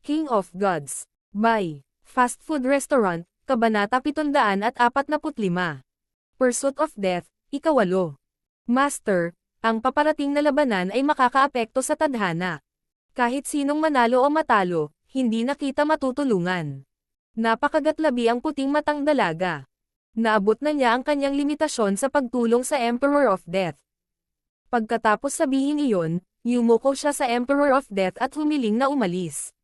King of Gods. By Fast Food Restaurant, Kabanata 745. Pursuit of Death, Ikawalo. Master, ang paparating na labanan ay makakaapekto sa tadhana. Kahit sinong manalo o matalo, hindi na kita matutulungan. Napakagatlabi ang puting matang dalaga. Naabot na niya ang kanyang limitasyon sa pagtulong sa Emperor of Death. Pagkatapos sabihin iyon, yumuko siya sa Emperor of Death at humiling na umalis.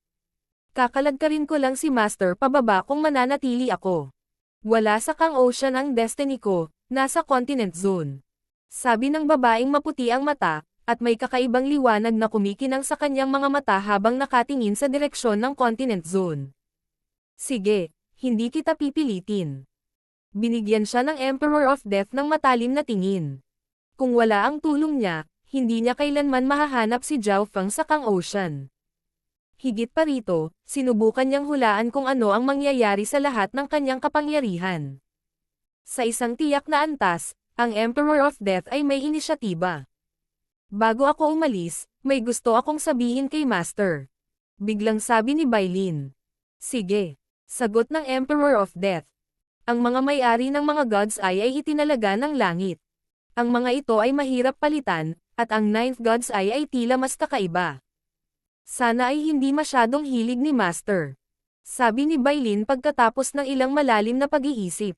Kakalagkarin ko lang si Master pababa kung mananatili ako. Wala sa Kang Ocean ang destiny ko, nasa Continent Zone. Sabi ng babaeng maputi ang mata, at may kakaibang liwanag na kumikinang sa kanyang mga mata habang nakatingin sa direksyon ng Continent Zone. Sige, hindi kita pipilitin. Binigyan siya ng Emperor of Death ng matalim na tingin. Kung wala ang tulong niya, hindi niya kailanman mahahanap si Zhao Feng sa Kang Ocean. Higit pa rito, sinubukan niyang hulaan kung ano ang mangyayari sa lahat ng kanyang kapangyarihan. Sa isang tiyak na antas, ang Emperor of Death ay may inisyatiba. Bago ako umalis, may gusto akong sabihin kay Master. Biglang sabi ni Bailin. Sige. Sagot ng Emperor of Death. Ang mga may-ari ng mga God's Eye ay itinalaga ng langit. Ang mga ito ay mahirap palitan, at ang Ninth God's Eye ay tila mas kakaiba. Sana ay hindi masyadong hilig ni Master. Sabi ni Bailin pagkatapos ng ilang malalim na pag-iisip.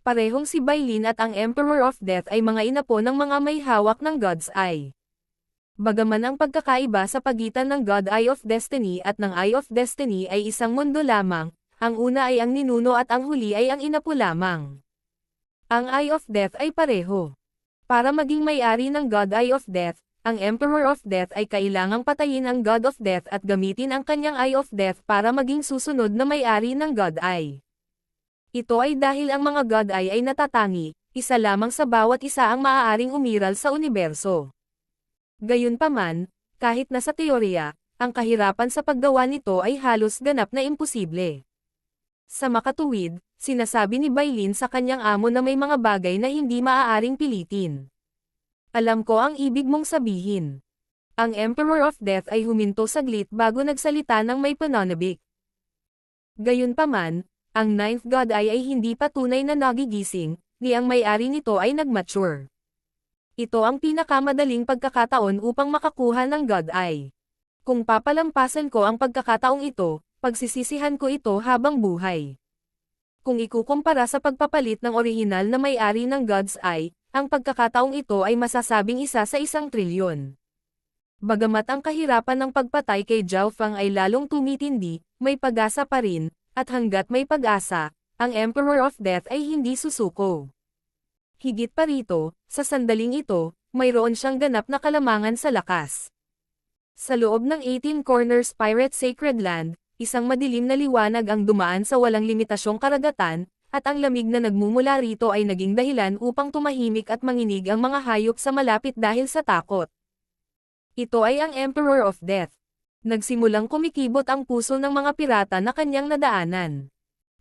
Parehong si Bailin at ang Emperor of Death ay mga inapo ng mga may hawak ng God's Eye. Bagaman ang pagkakaiba sa pagitan ng God Eye of Destiny at ng Eye of Destiny ay isang mundo lamang, ang una ay ang ninuno at ang huli ay ang inapo lamang. Ang Eye of Death ay pareho. Para maging may-ari ng God Eye of Death, ang Emperor of Death ay kailangang patayin ang God of Death at gamitin ang kanyang Eye of Death para maging susunod na may-ari ng God Eye. Ito ay dahil ang mga God Eye ay natatangi, isa lamang sa bawat isa ang maaaring umiral sa universo. Gayunpaman, kahit nasa teorya, ang kahirapan sa paggawa nito ay halos ganap na imposible. Sa makatuwid, sinasabi ni Bailin sa kanyang amo na may mga bagay na hindi maaaring pilitin. Alam ko ang ibig mong sabihin. Ang Emperor of Death ay huminto saglit bago nagsalita ng may pananabik. Gayunpaman, ang Ninth God Eye ay hindi pa tunay na nagigising, ni ang may-ari nito ay nagmature. Ito ang pinakamadaling pagkakataon upang makakuha ng God Eye. Kung papalampasan ko ang pagkakataong ito, pagsisisihan ko ito habang buhay. Kung ikukumpara sa pagpapalit ng orihinal na may-ari ng God's Eye, ang pagkakataong ito ay masasabing isa sa 1 trilyon. Bagamat ang kahirapan ng pagpatay kay Zhao Feng ay lalong tumitindi, may pag-asa pa rin, at hanggat may pag-asa, ang Emperor of Death ay hindi susuko. Higit pa rito, sa sandaling ito, mayroon siyang ganap na kalamangan sa lakas. Sa loob ng 18 Corners Pirate Sacred Land, isang madilim na liwanag ang dumaan sa walang limitasyong karagatan, at ang lamig na nagmumula rito ay naging dahilan upang tumahimik at manginig ang mga hayop sa malapit dahil sa takot. Ito ay ang Emperor of Death. Nagsimulang kumikibot ang puso ng mga pirata na kanyang nadaanan.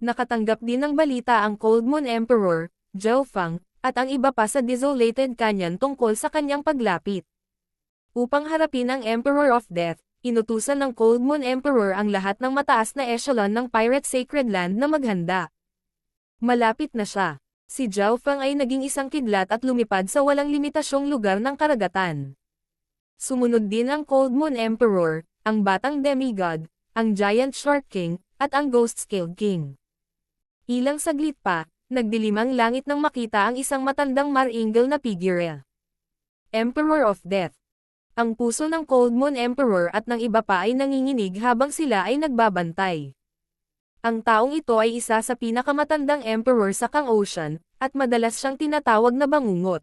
Nakatanggap din ng balita ang Cold Moon Emperor, Zhao Feng, at ang iba pa sa Desolated Canyon tungkol sa kanyang paglapit. Upang harapin ang Emperor of Death, inutusan ng Cold Moon Emperor ang lahat ng mataas na echelon ng Pirate Sacred Land na maghanda. Malapit na siya. Si Zhao Feng ay naging isang kidlat at lumipad sa walang limitasyong lugar ng karagatan. Sumunod din ang Cold Moon Emperor, ang Batang Demigod, ang Giant Shark King, at ang Ghost Scaled King. Ilang saglit pa, nagdilim ang langit nang makita ang isang matandang Mar-Angel na figure. Emperor of Death. Ang puso ng Cold Moon Emperor at ng iba pa ay nanginginig habang sila ay nagbabantay. Ang taong ito ay isa sa pinakamatandang emperor sa Kang Ocean, at madalas siyang tinatawag na bangungot.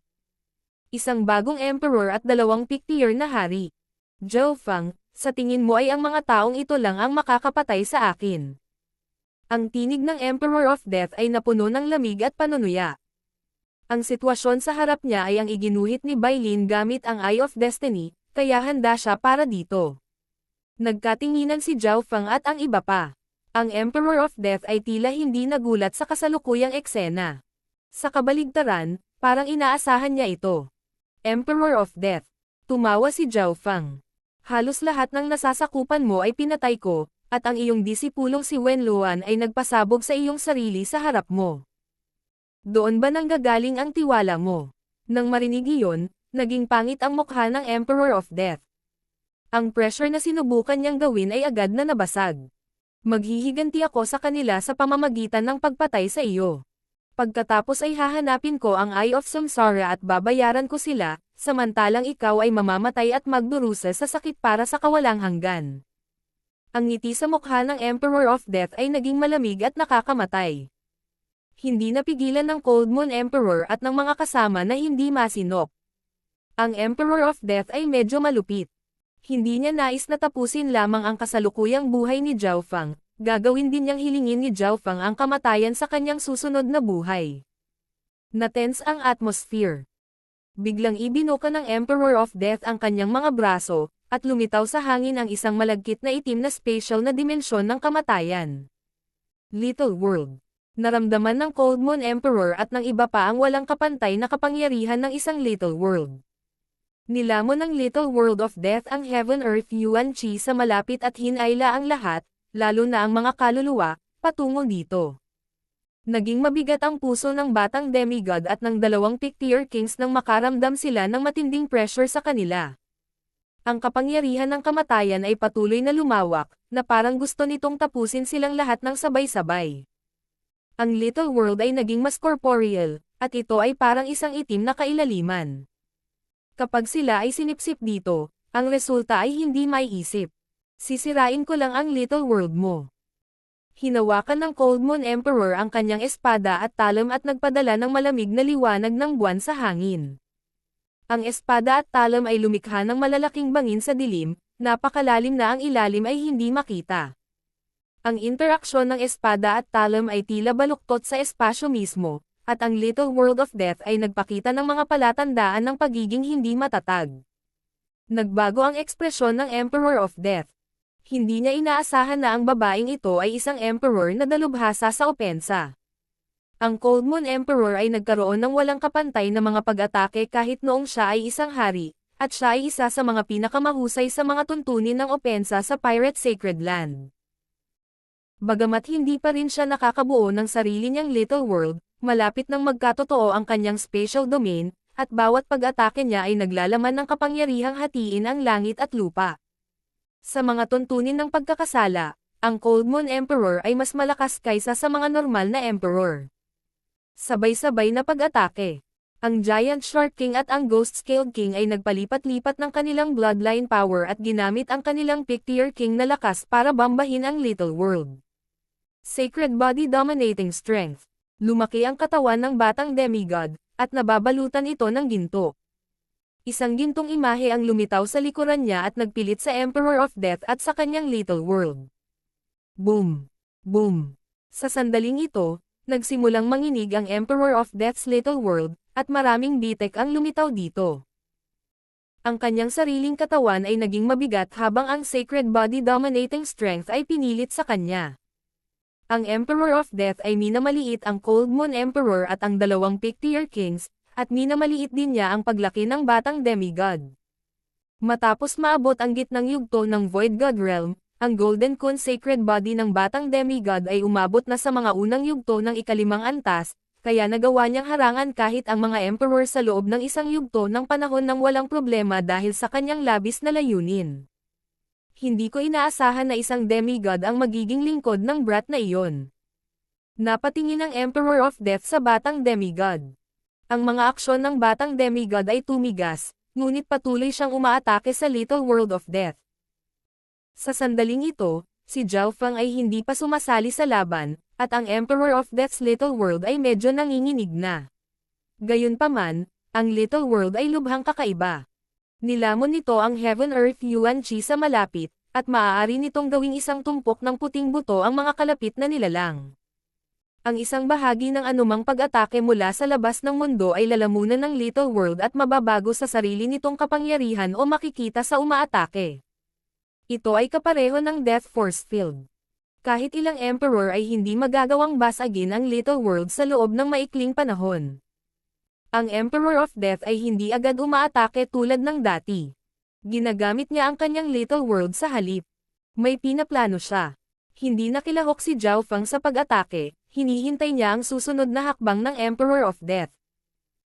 Isang bagong emperor at 2 pick-tier na hari. Zhao Feng, sa tingin mo ay ang mga taong ito lang ang makakapatay sa akin. Ang tinig ng Emperor of Death ay napuno ng lamig at panunuya. Ang sitwasyon sa harap niya ay ang iginuhit ni Bailin gamit ang Eye of Destiny, kaya handa siya para dito. Nagkatinginan si Zhao Feng at ang iba pa. Ang Emperor of Death ay tila hindi nagulat sa kasalukuyang eksena. Sa kabaligtaran, parang inaasahan niya ito. Emperor of Death. Tumawa si Zhao Feng. Halos lahat ng nasasakupan mo ay pinatay ko, at ang iyong disipulong si Wenluan ay nagpasabog sa iyong sarili sa harap mo. Doon ba nanggagaling ang tiwala mo? Nang marinig iyon, naging pangit ang mukha ng Emperor of Death. Ang pressure na sinubukan niyang gawin ay agad na nabasag. Maghihiganti ako sa kanila sa pamamagitan ng pagpatay sa iyo. Pagkatapos ay hahanapin ko ang Eye of Samsara at babayaran ko sila, samantalang ikaw ay mamamatay at magdurusa sa sakit para sa kawalang hanggan. Ang ngiti sa mukha ng Emperor of Death ay naging malamig at nakakamatay. Hindi napigilan ng Cold Moon Emperor at ng mga kasama na hindi masinop. Ang Emperor of Death ay medyo malupit. Hindi niya nais na tapusin lamang ang kasalukuyang buhay ni Zhao Fang, gagawin din niyang hilingin ni Zhao Fang ang kamatayan sa kanyang susunod na buhay. Natense ang atmosphere. Biglang ibinuka ng Emperor of Death ang kanyang mga braso, at lumitaw sa hangin ang isang malagkit na itim na spatial na dimensyon ng kamatayan. Little World. Naramdaman ng Cold Moon Emperor at ng iba pa ang walang kapantay na kapangyarihan ng isang Little World. Nilamon ng Little World of Death ang Heaven Earth Yuan Chi sa malapit at hinayla ang lahat, lalo na ang mga kaluluwa, patungo dito. Naging mabigat ang puso ng batang demigod at ng dalawang Pictier Kings nang makaramdam sila ng matinding pressure sa kanila. Ang kapangyarihan ng kamatayan ay patuloy na lumawak, na parang gusto nitong tapusin silang lahat ng sabay-sabay. Ang Little World ay naging mas corporeal, at ito ay parang isang itim na kailaliman. Kapag sila ay sinipsip dito, ang resulta ay hindi maiisip. Sisirain ko lang ang Little World mo. Hinawakan ng Cold Moon Emperor ang kanyang espada at talon at nagpadala ng malamig na liwanag ng buwan sa hangin. Ang espada at talon ay lumikha ng malalaking bangin sa dilim, napakalalim na ang ilalim ay hindi makita. Ang interaksyon ng espada at talon ay tila baluktot sa espasyo mismo, at ang Little World of Death ay nagpakita ng mga palatandaan ng pagiging hindi matatag. Nagbago ang ekspresyon ng Emperor of Death. Hindi niya inaasahan na ang babaeng ito ay isang emperor na dalubhasa sa opensa. Ang Cold Moon Emperor ay nagkaroon ng walang kapantay na mga pag-atake kahit noong siya ay isang hari, at siya ay isa sa mga pinakamahusay sa mga tuntunin ng opensa sa Pirate Sacred Land. Bagamat hindi pa rin siya nakakabuo ng sarili niyang Little World, malapit nang magkatotoo ang kanyang spatial domain, at bawat pag-atake niya ay naglalaman ng kapangyarihang hatiin ang langit at lupa. Sa mga tuntunin ng pagkakasala, ang Cold Moon Emperor ay mas malakas kaysa sa mga normal na emperor. Sabay-sabay na pag-atake. Ang Giant Shark King at ang Ghost Scaled King ay nagpalipat-lipat ng kanilang bloodline power at ginamit ang kanilang Pictier King na lakas para bambahin ang Little World. Sacred Body Dominating Strength. Lumaki ang katawan ng batang demigod, at nababalutan ito ng ginto. Isang gintong imahe ang lumitaw sa likuran niya at nagpilit sa Emperor of Death at sa kanyang Little World. Boom! Boom! Sa sandaling ito, nagsimulang manginig ang Emperor of Death's Little World, at maraming bitek ang lumitaw dito. Ang kanyang sariling katawan ay naging mabigat habang ang Sacred Body Dominating Strength ay pinilit sa kanya. Ang Emperor of Death ay minamaliit ang Cold Moon Emperor at ang dalawang Pictier Kings, at minamaliit din niya ang paglaki ng batang demigod. Matapos maabot ang gitnang yugto ng Void God Realm, ang Golden Kun Sacred Body ng batang demigod ay umabot na sa mga unang yugto ng ikalimang antas, kaya nagawa niyang harangan kahit ang mga emperor sa loob ng isang yugto ng panahon ng walang problema dahil sa kanyang labis na layunin. Hindi ko inaasahan na isang demigod ang magiging lingkod ng brat na iyon. Napatingin ang Emperor of Death sa batang demigod. Ang mga aksyon ng batang demigod ay tumigas, ngunit patuloy siyang umaatake sa Little World of Death. Sa sandaling ito, si Zhao Fang ay hindi pa sumasali sa laban, at ang Emperor of Death's Little World ay medyo nanginginig na. Gayunpaman, ang Little World ay lubhang kakaiba. Nilamon nito ang Heaven Earth Yuan Chi sa malapit, at maaari nitong gawing isang tumpok ng puting buto ang mga kalapit na nilalang. Ang isang bahagi ng anumang pag-atake mula sa labas ng mundo ay lalamunan ng Little World at mababago sa sarili nitong kapangyarihan o makikita sa umaatake. Ito ay kapareho ng Death Force Field. Kahit ilang Emperor ay hindi magagawang basagin ang Little World sa loob ng maikling panahon. Ang Emperor of Death ay hindi agad umaatake tulad ng dati. Ginagamit niya ang kanyang Little World sa halip. May pinaplano siya. Hindi nakilahok si Zhao Feng sa pag-atake, hinihintay niya ang susunod na hakbang ng Emperor of Death.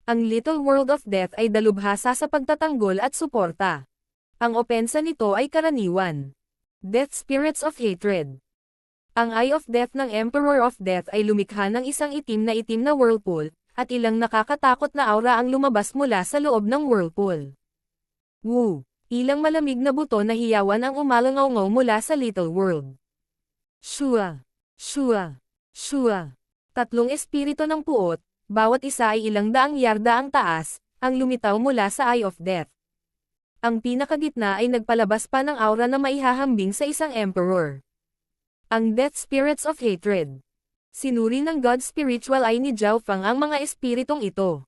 Ang Little World of Death ay dalubhasa sa pagtatanggol at suporta. Ang opensa nito ay karaniwan. Death Spirits of Hatred. Ang Eye of Death ng Emperor of Death ay lumikha ng isang itim na whirlpool, at ilang nakakatakot na aura ang lumabas mula sa loob ng whirlpool. Woo! Ilang malamig na buto na hiyawan ang umalangaw mula sa Little World. Shua! Shua! Shua! Tatlong espiritu ng puot, bawat isa ay ilang daang yarda ang taas, ang lumitaw mula sa Eye of Death. Ang pinakagitna ay nagpalabas pa ng aura na maihahambing sa isang emperor. Ang Death Spirits of Hatred. Sinuri ng God Spiritual Eye ni Zhao Feng ang mga espiritong ito.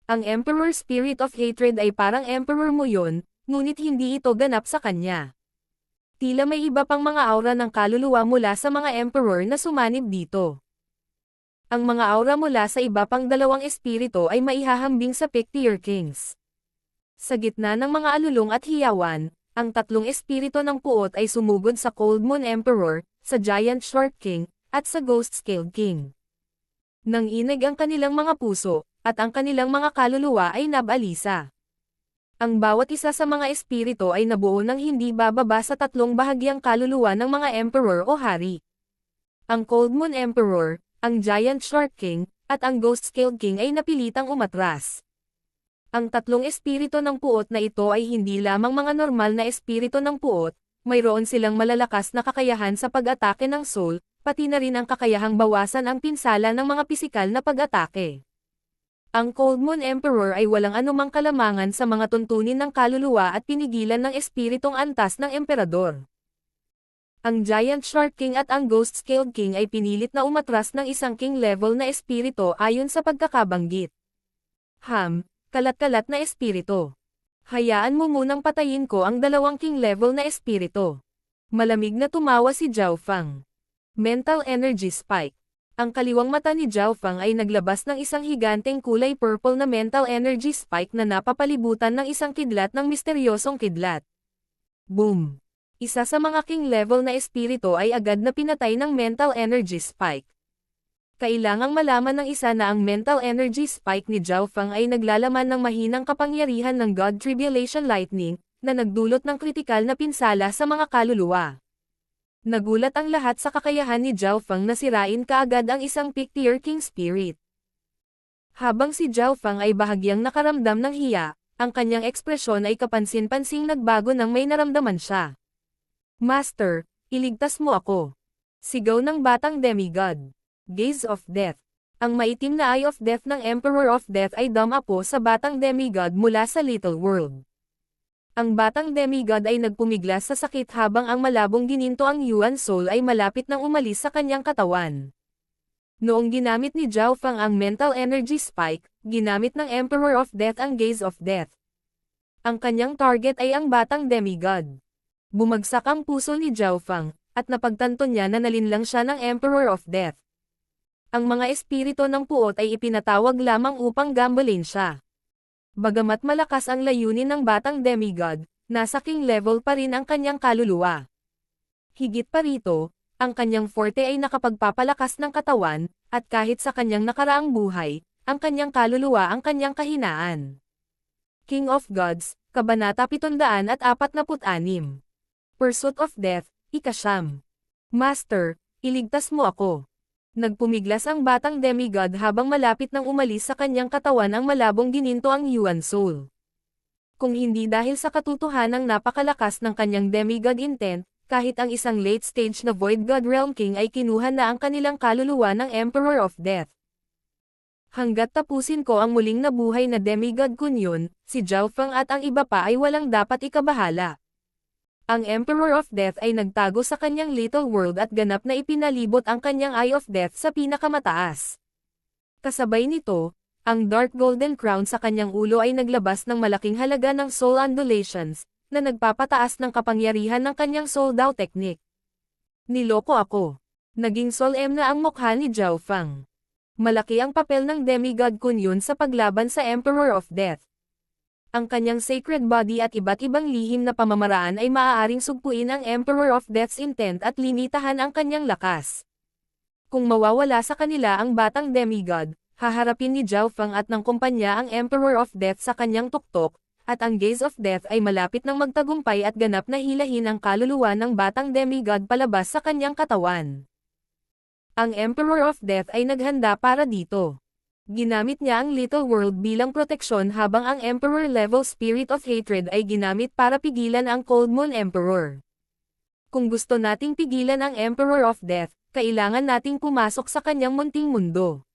Ang Emperor Spirit of Hatred ay parang emperor mo yun, ngunit hindi ito ganap sa kanya. Tila may iba pang mga aura ng kaluluwa mula sa mga emperor na sumanib dito. Ang mga aura mula sa iba pang dalawang espiritu ay maihahambing sa Pictier Kings. Sa gitna ng mga alulong at hiyawan, ang tatlong espiritu ng puot ay sumugod sa Cold Moon Emperor, sa Giant Shark King, at sa Ghost Scaled King. Nanginig ang kanilang mga puso, at ang kanilang mga kaluluwa ay nabalisa. Ang bawat isa sa mga espiritu ay nabuo ng hindi bababa sa tatlong bahagyang kaluluwa ng mga emperor o hari. Ang Cold Moon Emperor, ang Giant Shark King, at ang Ghost Scaled King ay napilitang umatras. Ang tatlong espiritu ng puot na ito ay hindi lamang mga normal na espiritu ng puot, mayroon silang malalakas na kakayahan sa pag-atake ng soul, pati na rin ang kakayahang bawasan ang pinsala ng mga pisikal na pag-atake. Ang Cold Moon Emperor ay walang anumang kalamangan sa mga tuntunin ng kaluluwa at pinigilan ng espiritong antas ng emperador. Ang Giant Shark King at ang Ghost Scaled King ay pinilit na umatras ng isang king level na espiritu ayon sa pagkakabanggit. Kalat-kalat na espiritu. Hayaan mo munang patayin ko ang dalawang king level na espiritu. Malamig na tumawa si Zhao Feng. Mental Energy Spike. Ang kaliwang mata ni Zhao Feng ay naglabas ng isang higanteng kulay purple na Mental Energy Spike na napapalibutan ng isang kidlat ng misteryosong kidlat. Boom! Isa sa mga king level na espiritu ay agad na pinatay ng Mental Energy Spike. Kailangang malaman ng isa na ang Mental Energy Spike ni Zhao Feng ay naglalaman ng mahinang kapangyarihan ng God Tribulation Lightning, na nagdulot ng kritikal na pinsala sa mga kaluluwa. Nagulat ang lahat sa kakayahan ni Zhao Feng na sirain kaagad ang isang Pictier King Spirit. Habang si Zhao Feng ay bahagyang nakaramdam ng hiya, ang kanyang ekspresyon ay kapansin-pansing nagbago nang may naramdaman siya. Master, iligtas mo ako. Sigaw ng batang demigod. Gaze of Death. Ang maitim na Eye of Death ng Emperor of Death ay dumapo sa batang demigod mula sa Little World. Ang batang demigod ay nagpumiglas sa sakit habang ang malabong gininto ang Yuan Soul ay malapit nang umalis sa kanyang katawan. Noong ginamit ni Zhao Feng ang Mental Energy Spike, ginamit ng Emperor of Death ang Gaze of Death. Ang kanyang target ay ang batang demigod. Bumagsak ang puso ni Zhao Feng, at napagtanto niya na nalinlang siya ng Emperor of Death. Ang mga espiritu ng puot ay ipinatawag lamang upang gambulin siya. Bagamat malakas ang layunin ng batang demigod, nasa king level pa rin ang kanyang kaluluwa. Higit pa rito, ang kanyang forte ay nakapagpapalakas ng katawan, at kahit sa kanyang nakaraang buhay, ang kanyang kaluluwa ang kanyang kahinaan. King of Gods, Kabanata 746. Pursuit of Death, ika-9. Master, iligtas mo ako. Nagpumiglas ang batang demigod habang malapit nang umalis sa kanyang katawan ang malabong gininto ang Yuan Soul. Kung hindi dahil sa katotohanang napakalakas ng kanyang demigod intent, kahit ang isang late-stage na Void God Realm King ay kinuha na ang kanilang kaluluwa ng Emperor of Death. Hanggat tapusin ko ang muling nabuhay na demigod kunyon, si Zhao Feng at ang iba pa ay walang dapat ikabahala. Ang Emperor of Death ay nagtago sa kanyang Little World at ganap na ipinalibot ang kanyang Eye of Death sa pinakamataas. Kasabay nito, ang Dark Golden Crown sa kanyang ulo ay naglabas ng malaking halaga ng Soul Undulations, na nagpapataas ng kapangyarihan ng kanyang Soul Dao Technique. Niloko ako. Naging solemn na ang mukha ni Zhao Feng. Malaki ang papel ng demigod kunyon sa paglaban sa Emperor of Death. Ang kanyang sacred body at iba't ibang lihim na pamamaraan ay maaaring sugpuin ang Emperor of Death's intent at limitahan ang kanyang lakas. Kung mawawala sa kanila ang batang demigod, haharapin ni Zhao Feng at ng kumpanya ang Emperor of Death sa kanyang tuktok, at ang Gaze of Death ay malapit ng magtagumpay at ganap na hilahin ang kaluluwa ng batang demigod palabas sa kanyang katawan. Ang Emperor of Death ay naghanda para dito. Ginamit niya ang Little World bilang proteksyon habang ang Emperor-level Spirit of Hatred ay ginamit para pigilan ang Cold Moon Emperor. Kung gusto nating pigilan ang Emperor of Death, kailangan nating pumasok sa kanyang munting mundo.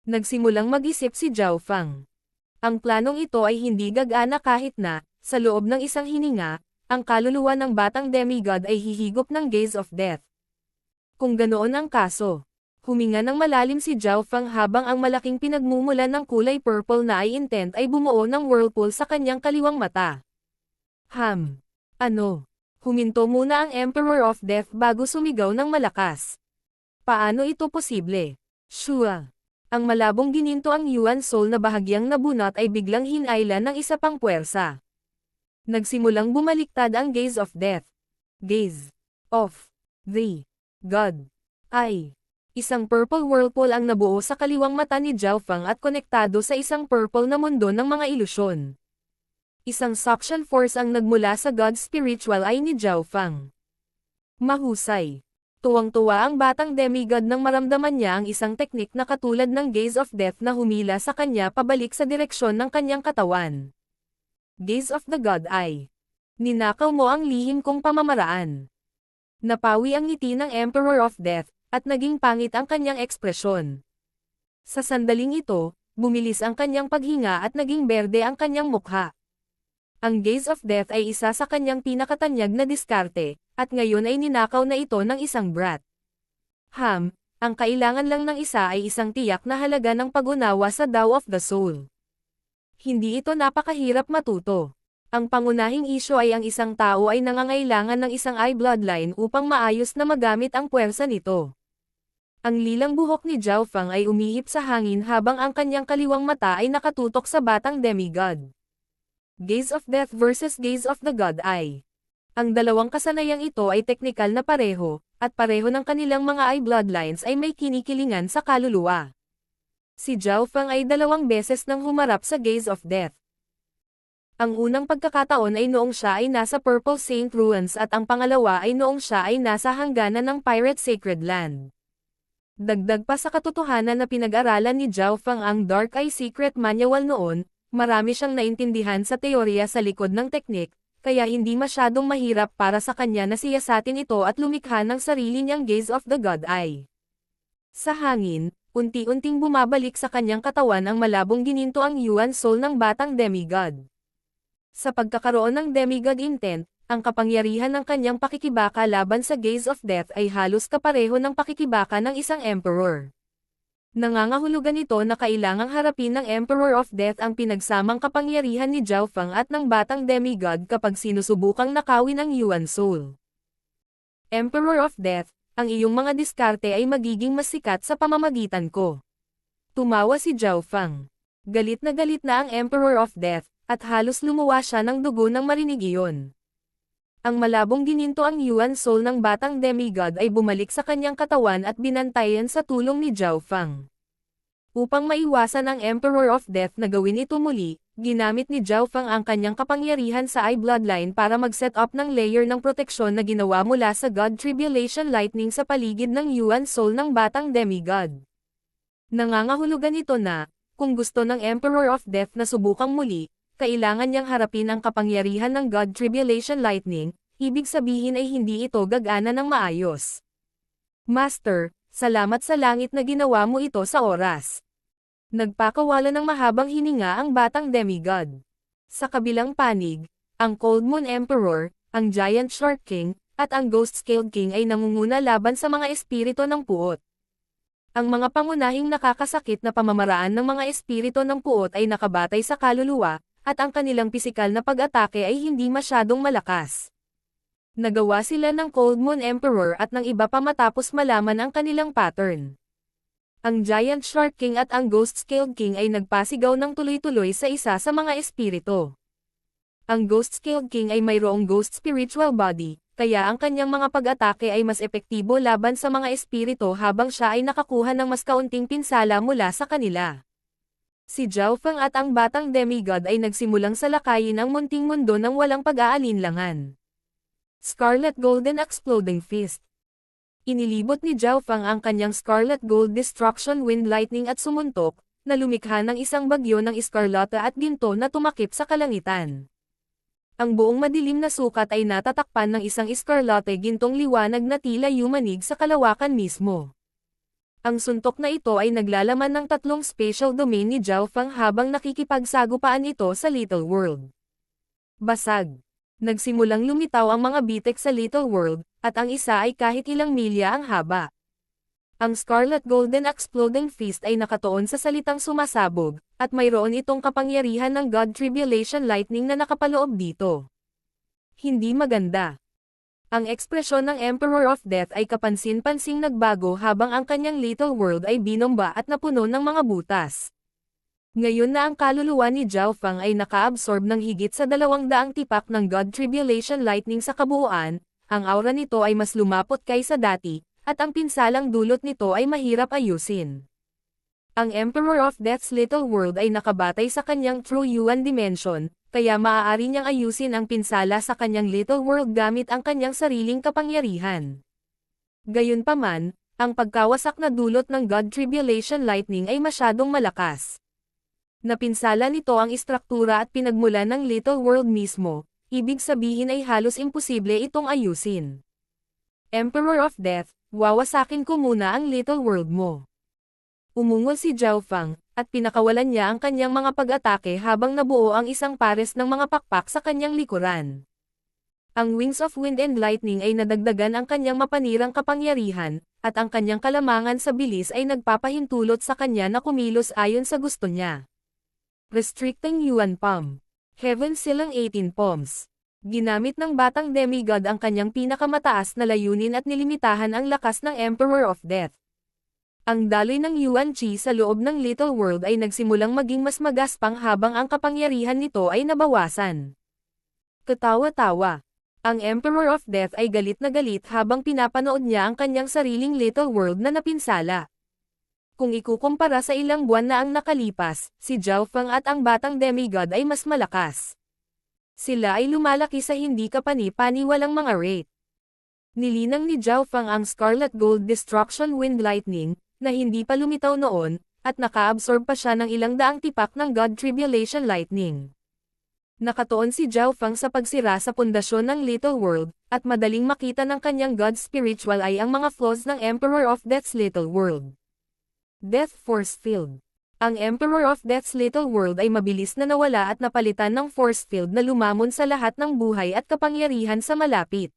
Nagsimulang mag-isip si Zhao Feng. Ang planong ito ay hindi gagana kahit na, sa loob ng isang hininga, ang kaluluwa ng batang demigod ay hihigop ng Gaze of Death. Kung ganoon ang kaso, huminga ng malalim si Zhao Feng habang ang malaking pinagmumulan ng kulay purple na intent ay bumuo ng whirlpool sa kanyang kaliwang mata. Ano? Huminto muna ang Emperor of Death bago sumigaw ng malakas. Paano ito posible? Shua. Ang malabong gininto ang Yuan Soul na bahagyang nabunot ay biglang hinayla ng isa pang puwersa. Nagsimulang bumaliktad ang Gaze of Death. Gaze of the God. Isang purple whirlpool ang nabuo sa kaliwang mata ni Zhao Feng at konektado sa isang purple na mundo ng mga ilusyon. Isang suction force ang nagmula sa God Spiritual Eye ni Zhao Feng. Mahusay. Tuwang-tuwa ang batang demigod nang maramdaman niya ang isang teknik na katulad ng Gaze of Death na humila sa kanya pabalik sa direksyon ng kanyang katawan. Gaze of the God Eye. Ninakaw mo ang lihim kong pamamaraan. Napawi ang ngiti ng Emperor of Death, at naging pangit ang kanyang ekspresyon. Sa sandaling ito, bumilis ang kanyang paghinga at naging berde ang kanyang mukha. Ang Gaze of Death ay isa sa kanyang pinakatanyag na diskarte, at ngayon ay ninakaw na ito ng isang brat. Ang kailangan lang ng isa ay isang tiyak na halaga ng pag-unawa sa Tao of the Soul. Hindi ito napakahirap matuto. Ang pangunahing isyo ay ang isang tao ay nangangailangan ng isang eye bloodline upang maayos na magamit ang puwersa nito. Ang lilang buhok ni Zhao Feng ay umihip sa hangin habang ang kanyang kaliwang mata ay nakatutok sa batang demigod. Gaze of Death versus Gaze of the God Eye. Ang dalawang kasanayang ito ay teknikal na pareho, at pareho ng kanilang mga eye bloodlines ay may kinikilingan sa kaluluwa. Si Zhao Feng ay 2 beses nang humarap sa Gaze of Death. Ang unang pagkakataon ay noong siya ay nasa Purple Saint Ruins at ang pangalawa ay noong siya ay nasa hangganan ng Pirate Sacred Land. Dagdag pa sa katotohanan na pinag-aralan ni Zhao Feng ang Dark Eye Secret Manual noon, marami siyang naintindihan sa teorya sa likod ng teknik, kaya hindi masyadong mahirap para sa kanya na siyasatin ito at lumikha ng sarili niyang Gaze of the God Eye. Sa hangin, unti-unting bumabalik sa kanyang katawan ang malabong gininto ang Yuan Soul ng batang demigod. Sa pagkakaroon ng demigod intent, ang kapangyarihan ng kanyang pakikibaka laban sa Gaze of Death ay halos kapareho ng pakikibaka ng isang emperor. Nangangahulugan ito na kailangang harapin ng Emperor of Death ang pinagsamang kapangyarihan ni Zhao Feng at ng batang demigod kapag sinusubukang nakawin ang Yuan Soul. Emperor of Death, ang iyong mga diskarte ay magiging mas sikat sa pamamagitan ko. Tumawa si Zhao Feng. Galit na ang Emperor of Death, at halos lumuwa siya ng dugo nang marinig iyon. Ang malabong gininto ang Yuan Soul ng batang demigod ay bumalik sa kanyang katawan at binantayan sa tulong ni Zhao Feng. Upang maiwasan ang Emperor of Death na gawin ito muli, ginamit ni Zhao Feng ang kanyang kapangyarihan sa eye bloodline para mag-set up ng layer ng proteksyon na ginawa mula sa God Tribulation Lightning sa paligid ng Yuan Soul ng batang demigod. Nangangahulugan ito na, kung gusto ng Emperor of Death na subukang muli, kailangan niyang harapin ang kapangyarihan ng God Tribulation Lightning, ibig sabihin ay hindi ito gagana ng maayos. Master, salamat sa langit na ginawa mo ito sa oras. Nagpakawala ng mahabang hininga ang batang demigod. Sa kabilang panig, ang Cold Moon Emperor, ang Giant Shark King, at ang Ghost Scaled King ay nangunguna laban sa mga espiritu ng puot. Ang mga pangunahing nakakasakit na pamamaraan ng mga espiritu ng puot ay nakabatay sa kaluluwa, at ang kanilang pisikal na pag-atake ay hindi masyadong malakas. Nagawa sila ng Cold Moon Emperor at ng iba pa matapos malaman ang kanilang pattern. Ang Giant Shark King at ang Ghost Scaled King ay nagpasigaw ng tuloy-tuloy sa isa sa mga espiritu. Ang Ghost Scaled King ay mayroong ghost spiritual body, kaya ang kanyang mga pag-atake ay mas epektibo laban sa mga espiritu habang siya ay nakakuha ng mas kaunting pinsala mula sa kanila. Si Zhao Feng at ang batang demigod ay nagsimulang salakayin ang munting mundo ng walang pag-aalinlangan. Scarlet Golden Exploding Fist. Inilibot ni Zhao Feng ang kanyang Scarlet Gold Destruction Wind Lightning at sumuntok, na lumikha ng isang bagyo ng eskarlata at ginto na tumakip sa kalangitan. Ang buong madilim na sukat ay natatakpan ng isang eskarlate gintong liwanag na tila yumanig sa kalawakan mismo. Ang suntok na ito ay naglalaman ng 3 spatial domain ni Zhao Feng habang nakikipagsagupaan ito sa Little World. Basag. Nagsimulang lumitaw ang mga bitek sa Little World, at ang isa ay kahit ilang milya ang haba. Ang Scarlet Golden Exploding Fist ay nakatuon sa salitang sumasabog, at mayroon itong kapangyarihan ng God Tribulation Lightning na nakapaloob dito. Hindi maganda. Ang ekspresyon ng Emperor of Death ay kapansin-pansing nagbago habang ang kanyang Little World ay binomba at napuno ng mga butas. Ngayon na ang kaluluwa ni Zhao Feng ay naka-absorb ng higit sa 200 tipak ng God Tribulation Lightning sa kabuuan, ang aura nito ay mas lumapot kaysa dati, at ang pinsalang dulot nito ay mahirap ayusin. Ang Emperor of Death's Little World ay nakabatay sa kanyang True Yuan Dimension, kaya maaari niyang ayusin ang pinsala sa kanyang Little World gamit ang kanyang sariling kapangyarihan. Gayunpaman, ang pagkawasak na dulot ng God Tribulation Lightning ay masyadong malakas. Napinsala nito ang istruktura at pinagmulan ng Little World mismo, ibig sabihin ay halos imposible itong ayusin. Emperor of Death, wawasakin ko muna ang Little World mo. Umungol si Zhao Feng, at pinakawalan niya ang kanyang mga pag-atake habang nabuo ang isang pares ng mga pakpak sa kanyang likuran. Ang Wings of Wind and Lightning ay nadagdagan ang kanyang mapanirang kapangyarihan, at ang kanyang kalamangan sa bilis ay nagpapahintulot sa kanya na kumilos ayon sa gusto niya. Restricting Yuan Palm. Heaven Silang 18 Palms. Ginamit ng batang demigod ang kanyang pinakamataas na layunin at nilimitahan ang lakas ng Emperor of Death. Ang daloy ng Yuan Qi sa loob ng Little World ay nagsimulang maging mas magaspang habang ang kapangyarihan nito ay nabawasan. Katawa-tawa. Ang Emperor of Death ay galit na galit habang pinapanood niya ang kanyang sariling Little World na napinsala. Kung ikukumpara sa ilang buwan na ang nakalipas, si Zhao Feng at ang batang demigod ay mas malakas. Sila ay lumalaki sa hindi kapani-paniwalang mga rate. Nilinang ni Zhao Feng ang Scarlet Gold Destruction Wind Lightning, na hindi pa lumitaw noon, at naka-absorb pa siya ng ilang daang tipak ng God Tribulation Lightning. Nakatuon si Zhao Feng sa pagsira sa pundasyon ng Little World, at madaling makita ng kanyang God Spiritual ay ang mga flaws ng Emperor of Death's Little World. Death Force Field. Ang Emperor of Death's Little World ay mabilis na nawala at napalitan ng force field na lumamon sa lahat ng buhay at kapangyarihan sa malapit.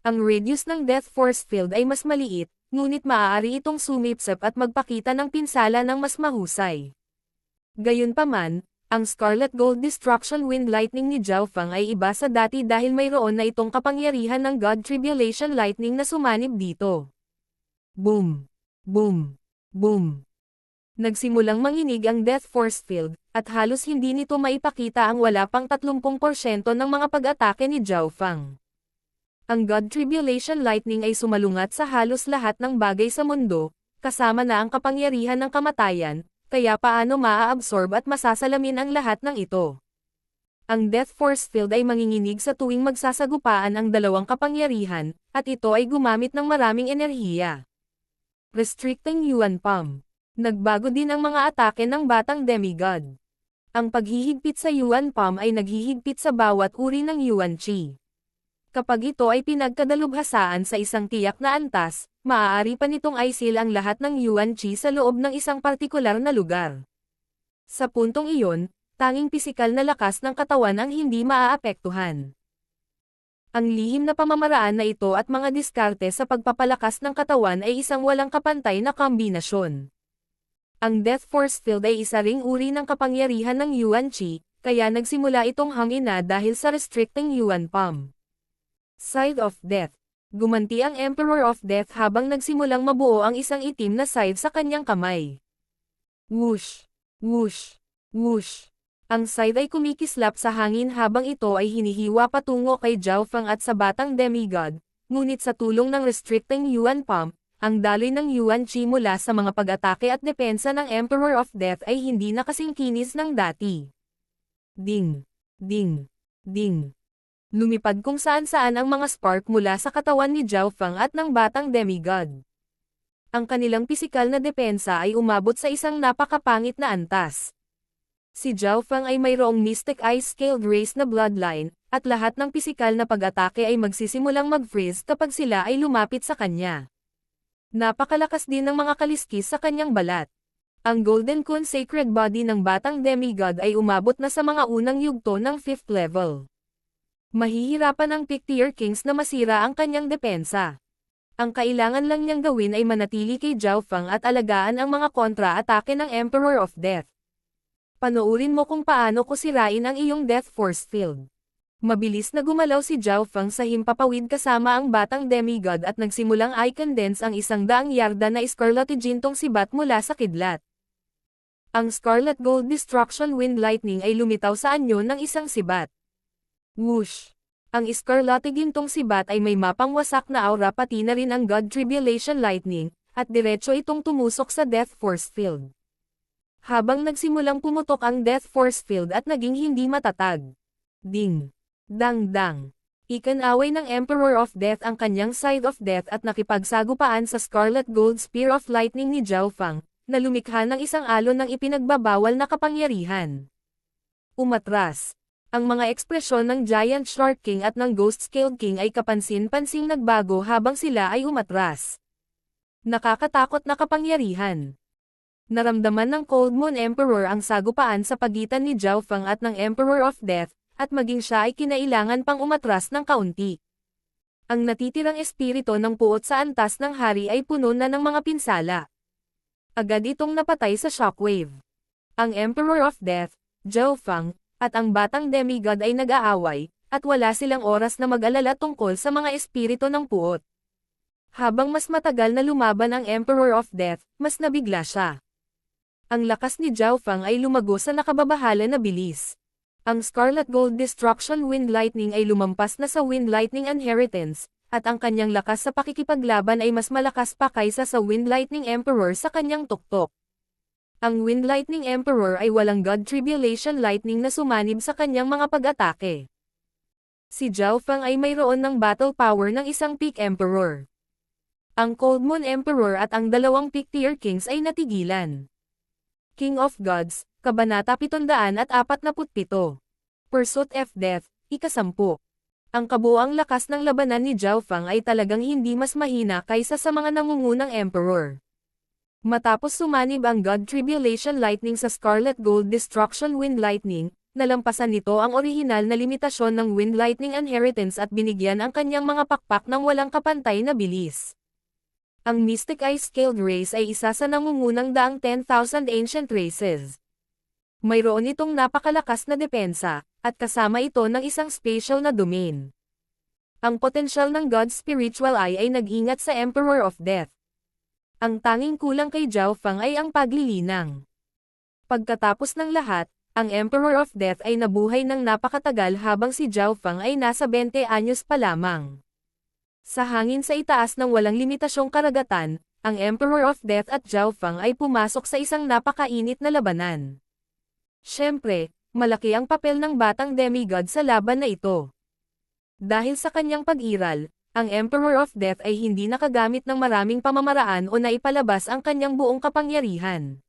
Ang radius ng Death Force Field ay mas maliit, ngunit maaari itong sumipsip at magpakita ng pinsala ng mas mahusay. Gayunpaman, ang Scarlet Gold Destruction Wind Lightning ni Zhao Feng ay iba sa dati dahil mayroon na itong kapangyarihan ng God Tribulation Lightning na sumanib dito. Boom! Boom! Boom! Nagsimulang manginig ang Death Force Field, at halos hindi nito maipakita ang wala pang 30% ng mga pag-atake ni Zhao Feng. Ang God Tribulation Lightning ay sumalungat sa halos lahat ng bagay sa mundo, kasama na ang kapangyarihan ng kamatayan, kaya paano maa-absorb at masasalamin ang lahat ng ito. Ang Death Force Field ay manginginig sa tuwing magsasagupaan ang dalawang kapangyarihan, at ito ay gumamit ng maraming enerhiya. Restricting Yuan Palm. Nagbago din ang mga atake ng batang demigod. Ang paghihigpit sa Yuan Palm ay naghihigpit sa bawat uri ng Yuan Qi. Kapag ito ay pinagkadalubhasaan sa isang tiyak na antas, maaari pa nitong aisil ang lahat ng Yuan Qi sa loob ng isang partikular na lugar. Sa puntong iyon, tanging pisikal na lakas ng katawan ang hindi maaapektuhan. Ang lihim na pamamaraan na ito at mga diskarte sa pagpapalakas ng katawan ay isang walang kapantay na kombinasyon. Ang Death Force Field ay isa ring uri ng kapangyarihan ng Yuan Qi, kaya nagsimula itong hangina dahil sa restricting Yuan Palm. Scythe of Death. Gumanti ang Emperor of Death habang nagsimulang mabuo ang isang itim na scythe sa kanyang kamay. Whoosh! Whoosh! Whoosh! Ang scythe ay kumikislap sa hangin habang ito ay hinihiwa patungo kay Zhao Feng at sa batang demigod, ngunit sa tulong ng restricting Yuan Pump, ang daloy ng Yuan Qi mula sa mga pag-atake at depensa ng Emperor of Death ay hindi na kasing kinis ng dati. Ding! Ding! Ding! Lumipad kung saan-saan ang mga spark mula sa katawan ni Zhao Feng at ng batang demigod. Ang kanilang pisikal na depensa ay umabot sa isang napakapangit na antas. Si Zhao Feng ay mayroong Mystic Ice-Scaled Race na bloodline, at lahat ng pisikal na pag-atake ay magsisimulang mag-freeze kapag sila ay lumapit sa kanya. Napakalakas din ng mga kaliskis sa kanyang balat. Ang Golden Kun Sacred Body ng batang demigod ay umabot na sa mga unang yugto ng 5th level. Mahihirapan ang Pictier Kings na masira ang kanyang depensa. Ang kailangan lang niyang gawin ay manatili kay Zhao Feng at alagaan ang mga kontra-atake ng Emperor of Death. Panoorin mo kung paano ko sirain ang iyong Death Force Field. Mabilis na gumalaw si Zhao Feng sa himpapawid kasama ang batang demigod at nagsimulang i-condense ang 100 yarda na Scarlet Gintong sibat mula sa kidlat. Ang Scarlet Gold Destruction Wind Lightning ay lumitaw sa anyo ng isang sibat. Whoosh! Ang Scarlet Gintong sibat ay may mapang wasak na aura pati na rin ang God Tribulation Lightning, at diretso itong tumusok sa Death Force Field. Habang nagsimulang pumutok ang Death Force Field at naging hindi matatag. Ding! Dang-dang! Ikinaway ng Emperor of Death ang kanyang Scythe of Death at nakipagsagupaan sa Scarlet Gold Spear of Lightning ni Zhao Feng, na lumikha ng isang alon ng ipinagbabawal na kapangyarihan. Umatras. Ang mga ekspresyon ng Giant Shark King at ng Ghost Scaled King ay kapansin-pansing nagbago habang sila ay umatras. Nakakatakot na kapangyarihan. Naramdaman ng Cold Moon Emperor ang sagupaan sa pagitan ni Zhao Feng at ng Emperor of Death, at maging siya ay kinailangan pang umatras ng kaunti. Ang natitirang espiritu ng puot sa antas ng hari ay puno na ng mga pinsala. Agad itong napatay sa shockwave. Ang Emperor of Death, Zhao Feng, at ang batang demigod ay nag-aaway, at wala silang oras na mag-alala tungkol sa mga espiritu ng puot. Habang mas matagal na lumaban ang Emperor of Death, mas nabigla siya. Ang lakas ni Zhao Feng ay lumago sa nakababahala na bilis. Ang Scarlet Gold Destruction Wind Lightning ay lumampas na sa Wind Lightning Inheritance, at ang kanyang lakas sa pakikipaglaban ay mas malakas pa kaysa sa Wind Lightning Emperor sa kanyang tuktok. Ang Wind Lightning Emperor ay walang God Tribulation Lightning na sumanib sa kanyang mga pag-atake. Si Zhao Feng ay mayroon ng battle power ng isang Peak Emperor. Ang Cold Moon Emperor at ang dalawang Pictier Kings ay natigilan. King of Gods, Kabanata 747. Pursuit of Death, ika-10. Ang kabuuang lakas ng labanan ni Zhao Feng ay talagang hindi mas mahina kaysa sa mga nangungunang Emperor. Matapos sumanib ang God Tribulation Lightning sa Scarlet Gold Destruction Wind Lightning, nalampasan nito ang orihinal na limitasyon ng Wind Lightning Inheritance at binigyan ang kanyang mga pakpak ng walang kapantay na bilis. Ang Mystic Ice-Scaled Race ay isa sa nangungunang daang 10,000 ancient races. Mayroon itong napakalakas na depensa, at kasama ito ng isang spatial na domain. Ang potensyal ng God's Spiritual Eye ay nag-ingat sa Emperor of Death. Ang tanging kulang kay Zhao Feng ay ang paglilinang. Pagkatapos ng lahat, ang Emperor of Death ay nabuhay ng napakatagal habang si Zhao Feng ay nasa 20 anyos pa lamang. Sa hangin sa itaas ng walang limitasyong karagatan, ang Emperor of Death at Zhao Feng ay pumasok sa isang napakainit na labanan. Siyempre, malaki ang papel ng batang demigod sa laban na ito. Dahil sa kanyang pag-iral, ang Emperor of Death ay hindi nakagamit ng maraming pamamaraan o naipalabas ang kanyang buong kapangyarihan.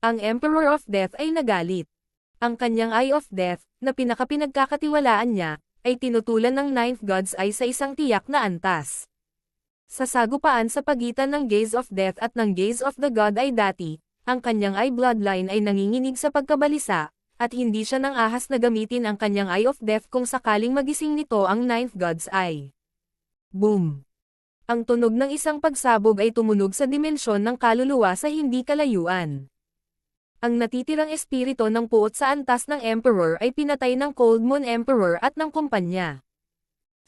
Ang Emperor of Death ay nagalit. Ang kanyang Eye of Death, na pinakapinagkakatiwalaan niya, ay tinutulan ng Ninth God's Eye sa isang tiyak na antas. Sa sagupaan sa pagitan ng Gaze of Death at ng Gaze of the God ay dati, ang kanyang Eye bloodline ay nanginginig sa pagkabalisa, at hindi siya nang ahas na gamitin ang kanyang Eye of Death kung sakaling magising nito ang Ninth God's Eye. Boom! Ang tunog ng isang pagsabog ay tumunog sa dimensyon ng kaluluwa sa hindi kalayuan. Ang natitirang espiritu ng puot sa antas ng Emperor ay pinatay ng Cold Moon Emperor at ng kumpanya.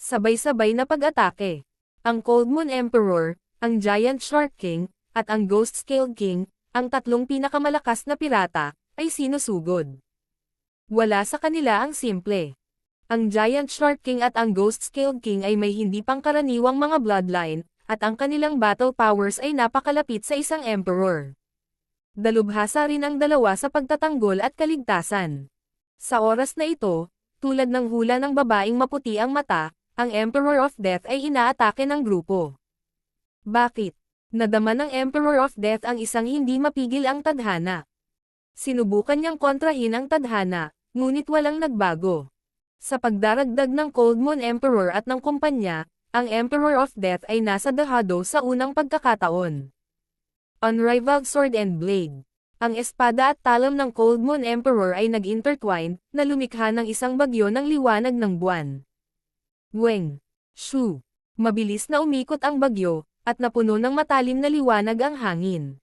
Sabay-sabay na pag-atake. Ang Cold Moon Emperor, ang Giant Shark King, at ang Ghost Scaled King, ang tatlong pinakamalakas na pirata, ay sinusugod. Wala sa kanila ang simple. Ang Giant Shark King at ang Ghost Scaled King ay may hindi pangkaraniwang mga bloodline, at ang kanilang battle powers ay napakalapit sa isang emperor. Dalubhasa rin ang dalawa sa pagtatanggol at kaligtasan. Sa oras na ito, tulad ng hula ng babaeng maputi ang mata, ang Emperor of Death ay inaatake ng grupo. Bakit? Nadama ng Emperor of Death ang isang hindi mapigil ang tadhana. Sinubukan niyang kontrahin ang tadhana, ngunit walang nagbago. Sa pagdaragdag ng Cold Moon Emperor at ng kumpanya, ang Emperor of Death ay nasa dahado sa unang pagkakataon. Unrivaled Sword and Blade. Ang espada at talam ng Cold Moon Emperor ay nag-intertwine, na lumikha ng isang bagyo ng liwanag ng buwan. Weng. Shu. Mabilis na umikot ang bagyo, at napuno ng matalim na liwanag ang hangin.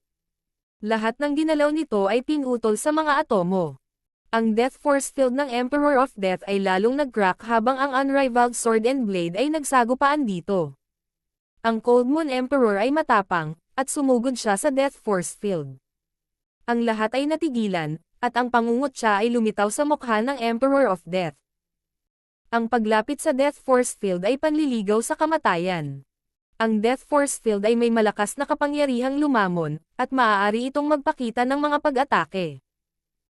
Lahat ng ginalaw nito ay pinutol sa mga atomo. Ang Death Force Field ng Emperor of Death ay lalong nag-crack habang ang Unrivaled Sword and Blade ay nagsagupaan dito. Ang Cold Moon Emperor ay matapang, at sumugod siya sa Death Force Field. Ang lahat ay natigilan, at ang pangungutya ay lumitaw sa mukha ng Emperor of Death. Ang paglapit sa Death Force Field ay panliligaw sa kamatayan. Ang Death Force Field ay may malakas na kapangyarihang lumamon, at maaari itong magpakita ng mga pag-atake.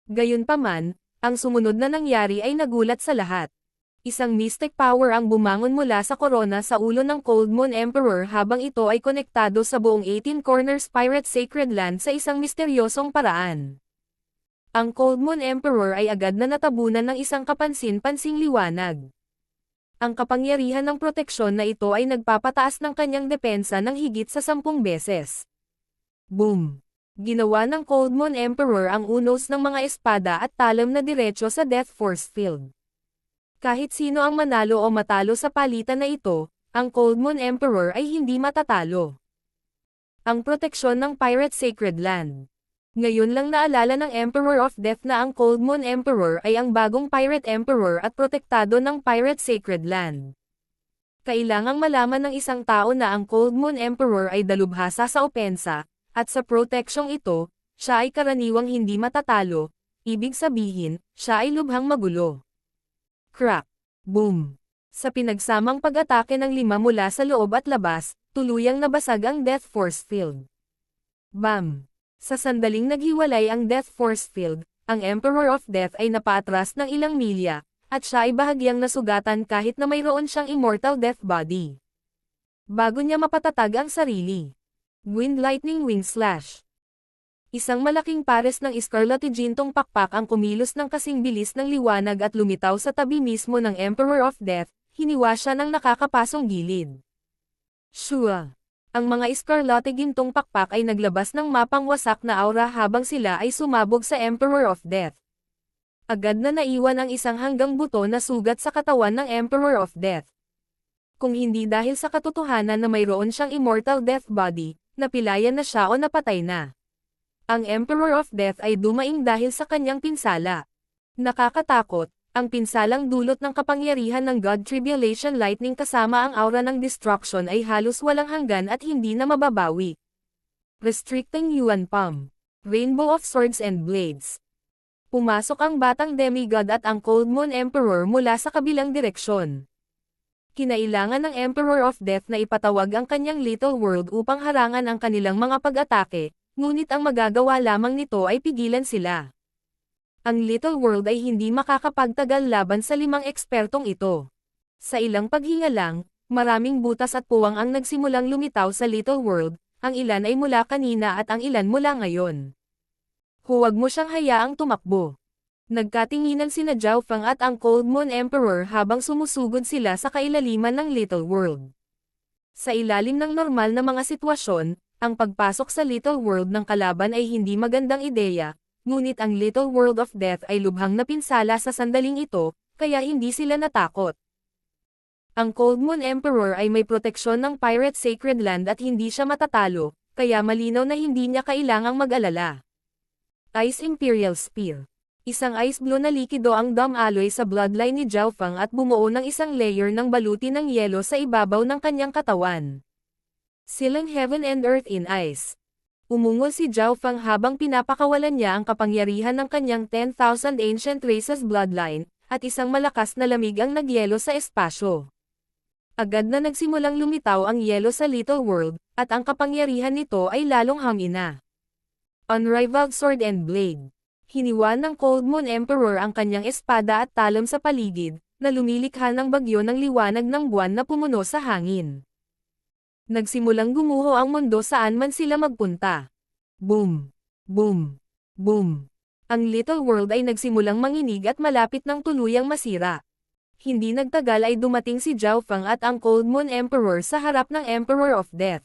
Gayunpaman, ang sumunod na nangyari ay nagulat sa lahat. Isang mystic power ang bumangon mula sa korona sa ulo ng Cold Moon Emperor habang ito ay konektado sa buong 18 Corners Pirate Sacred Land sa isang misteryosong paraan. Ang Cold Moon Emperor ay agad na natabunan ng isang kapansin-pansing liwanag. Ang kapangyarihan ng proteksyon na ito ay nagpapataas ng kanyang depensa ng higit sa 10 beses. Boom! Ginawa ng Cold Moon Emperor ang unos ng mga espada at talam na diretso sa Death Force Field. Kahit sino ang manalo o matalo sa palitan na ito, ang Cold Moon Emperor ay hindi matatalo. Ang proteksyon ng Pirate Sacred Land. Ngayon lang naalala ng Emperor of Death na ang Cold Moon Emperor ay ang bagong Pirate Emperor at protektado ng Pirate Sacred Land. Kailangang malaman ng isang tao na ang Cold Moon Emperor ay dalubhasa sa opensa, at sa proteksyong ito, siya ay karaniwang hindi matatalo, ibig sabihin, siya ay lubhang magulo. Crack! Boom! Sa pinagsamang pag-atake ng 5 mula sa loob at labas, tuluyang nabasag ang Death Force Field. Bam! Sa sandaling naghiwalay ang Death Force Field, ang Emperor of Death ay napaatras ng ilang milya, at siya ay bahagyang nasugatan kahit na mayroon siyang immortal death body. Bago niya mapatatag ang sarili. Wind Lightning Wing Slash. Isang malaking pares ng escarlatigintong pakpak ang kumilos ng kasing bilis ng liwanag at lumitaw sa tabi mismo ng Emperor of Death, hiniwa siya ng nakakapasong gilid. Shua! Ang mga escarlatigintong pakpak ay naglabas ng mapangwasak na aura habang sila ay sumabog sa Emperor of Death. Agad na naiwan ang isang hanggang buto na sugat sa katawan ng Emperor of Death. Kung hindi dahil sa katotohanan na mayroon siyang immortal death body, napilayan na siya o napatay na. Ang Emperor of Death ay dumaing dahil sa kanyang pinsala. Nakakatakot, ang pinsalang dulot ng kapangyarihan ng God Tribulation Lightning kasama ang aura ng destruction ay halos walang hanggan at hindi na mababawi. Restricting Yuan Palm. Rainbow of Swords and Blades. Pumasok ang batang demigod at ang Cold Moon Emperor mula sa kabilang direksyon. Kinailangan ng Emperor of Death na ipatawag ang kanyang Little World upang harangan ang kanilang mga pag-atake, ngunit ang magagawa lamang nito ay pigilan sila. Ang Little World ay hindi makakapagtagal laban sa 5 ekspertong ito. Sa ilang paghinga lang, maraming butas at puwang ang nagsimulang lumitaw sa Little World, ang ilan ay mula kanina at ang ilan mula ngayon. Huwag mo siyang hayaang tumakbo. Nagkatinginan sina Zhao Feng at ang Cold Moon Emperor habang sumusugod sila sa kailaliman ng Little World. Sa ilalim ng normal na mga sitwasyon, ang pagpasok sa Little World ng kalaban ay hindi magandang ideya, ngunit ang Little World of Death ay lubhang napinsala sa sandaling ito, kaya hindi sila natakot. Ang Cold Moon Emperor ay may proteksyon ng Pirate Sacred Land at hindi siya matatalo, kaya malinaw na hindi niya kailangang mag-alala. Ice Imperial Spear. Isang ice blue na likido ang dam-alloy sa bloodline ni Zhao Feng at bumuo ng isang layer ng baluti ng yelo sa ibabaw ng kanyang katawan. Silang Heaven and Earth in Ice. Umungol si Zhao Feng habang pinapakawalan niya ang kapangyarihan ng kanyang 10,000 Ancient Races bloodline, at isang malakas na lamig ang nagyelo sa espasyo. Agad na nagsimulang lumitaw ang yelo sa Little World, at ang kapangyarihan nito ay lalong hangina. Unrivaled Sword and Blade. Hiniwa ng Cold Moon Emperor ang kanyang espada at talam sa paligid, na lumilikha ng bagyo ng liwanag ng buwan na pumuno sa hangin. Nagsimulang gumuho ang mundo saan man sila magpunta. Boom! Boom! Boom! Ang Little World ay nagsimulang manginig at malapit ng tuluyang masira. Hindi nagtagal ay dumating si Zhao Feng at ang Cold Moon Emperor sa harap ng Emperor of Death.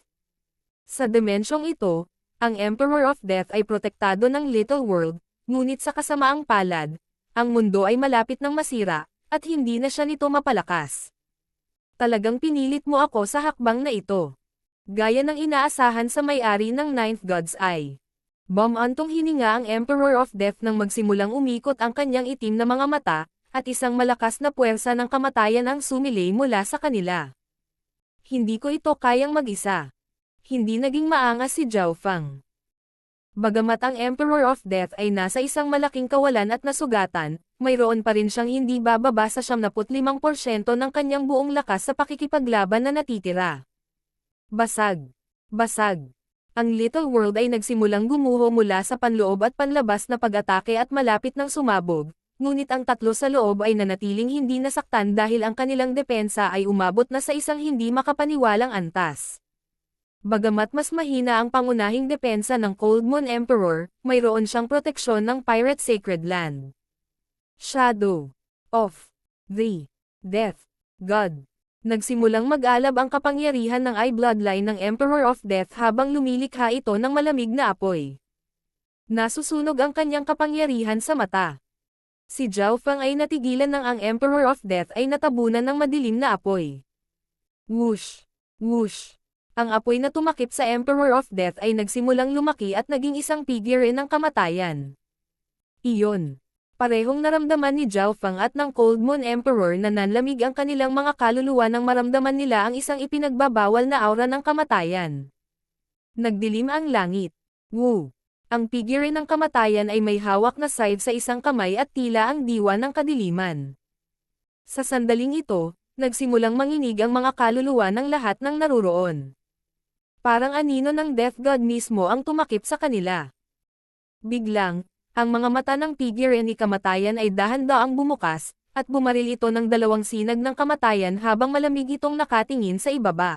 Sa dimensyong ito, ang Emperor of Death ay protektado ng Little World, ngunit sa kasamaang palad, ang mundo ay malapit ng masira, at hindi na siya nito mapalakas. Talagang pinilit mo ako sa hakbang na ito. Gaya ng inaasahan sa may-ari ng Ninth God's Eye. Bumantong hininga ang Emperor of Death nang magsimulang umikot ang kanyang itim na mga mata, at isang malakas na puwersa ng kamatayan ang sumilay mula sa kanila. Hindi ko ito kayang mag-isa. Hindi naging maangas si Zhao Feng. Bagamat ang Emperor of Death ay nasa isang malaking kawalan at nasugatan, mayroon pa rin siyang hindi bababa sa 75% ng kanyang buong lakas sa pakikipaglaban na natitira. Basag. Basag. Ang Little World ay nagsimulang gumuho mula sa panloob at panlabas na pag-atake at malapit ng sumabog, ngunit ang tatlo sa loob ay nanatiling hindi nasaktan dahil ang kanilang depensa ay umabot na sa isang hindi makapaniwalang antas. Bagamat mas mahina ang pangunahing depensa ng Cold Moon Emperor, mayroon siyang proteksyon ng Pirate Sacred Land. Shadow of the Death God. Nagsimulang mag-alab ang kapangyarihan ng Eye Bloodline ng Emperor of Death habang lumilikha ito ng malamig na apoy. Nasusunog ang kanyang kapangyarihan sa mata. Si Zhao Feng ay natigilan nang ang Emperor of Death ay natabunan ng madilim na apoy. Whoosh! Whoosh! Ang apoy na tumakip sa Emperor of Death ay nagsimulang lumaki at naging isang figure ng kamatayan. Iyon. Parehong naramdaman ni Zhao Feng at ng Cold Moon Emperor na nanlamig ang kanilang mga kaluluwa nang maramdaman nila ang isang ipinagbabawal na aura ng kamatayan. Nagdilim ang langit. Woo! Ang figure ng kamatayan ay may hawak na scythe sa isang kamay at tila ang diwa ng kadiliman. Sa sandaling ito, nagsimulang manginig ang mga kaluluwa ng lahat ng naruroon. Parang anino ng Death God mismo ang tumakip sa kanila. Biglang, ang mga mata ng figure ni kamatayan ay dahan-daang bumukas, at bumaril ito ng dalawang sinag ng kamatayan habang malamig itong nakatingin sa ibaba.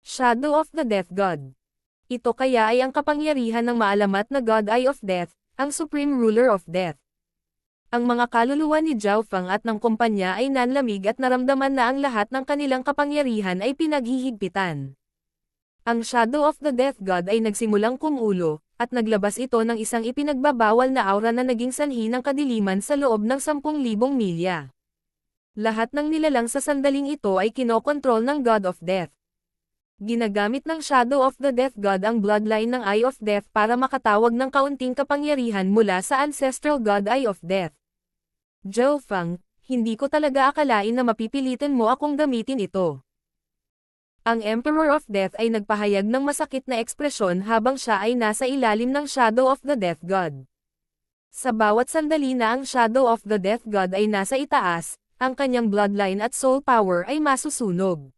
Shadow of the Death God. Ito kaya ay ang kapangyarihan ng maalamat na God Eye of Death, ang Supreme Ruler of Death. Ang mga kaluluwa ni Zhao Feng at ng kumpanya ay nanlamig at naramdaman na ang lahat ng kanilang kapangyarihan ay pinaghihigpitan. Ang Shadow of the Death God ay nagsimulang kumulo, at naglabas ito ng isang ipinagbabawal na aura na naging sanhi ng kadiliman sa loob ng 10,000 milya. Lahat ng nilalang sa sandaling ito ay kinokontrol ng God of Death. Ginagamit ng Shadow of the Death God ang bloodline ng Eye of Death para makatawag ng kaunting kapangyarihan mula sa Ancestral God Eye of Death. Zhao Feng, hindi ko talaga akalain na mapipilitin mo akong gamitin ito. Ang Emperor of Death ay nagpahayag ng masakit na ekspresyon habang siya ay nasa ilalim ng Shadow of the Death God. Sa bawat sandali na ang Shadow of the Death God ay nasa itaas, ang kanyang bloodline at soul power ay masusunog.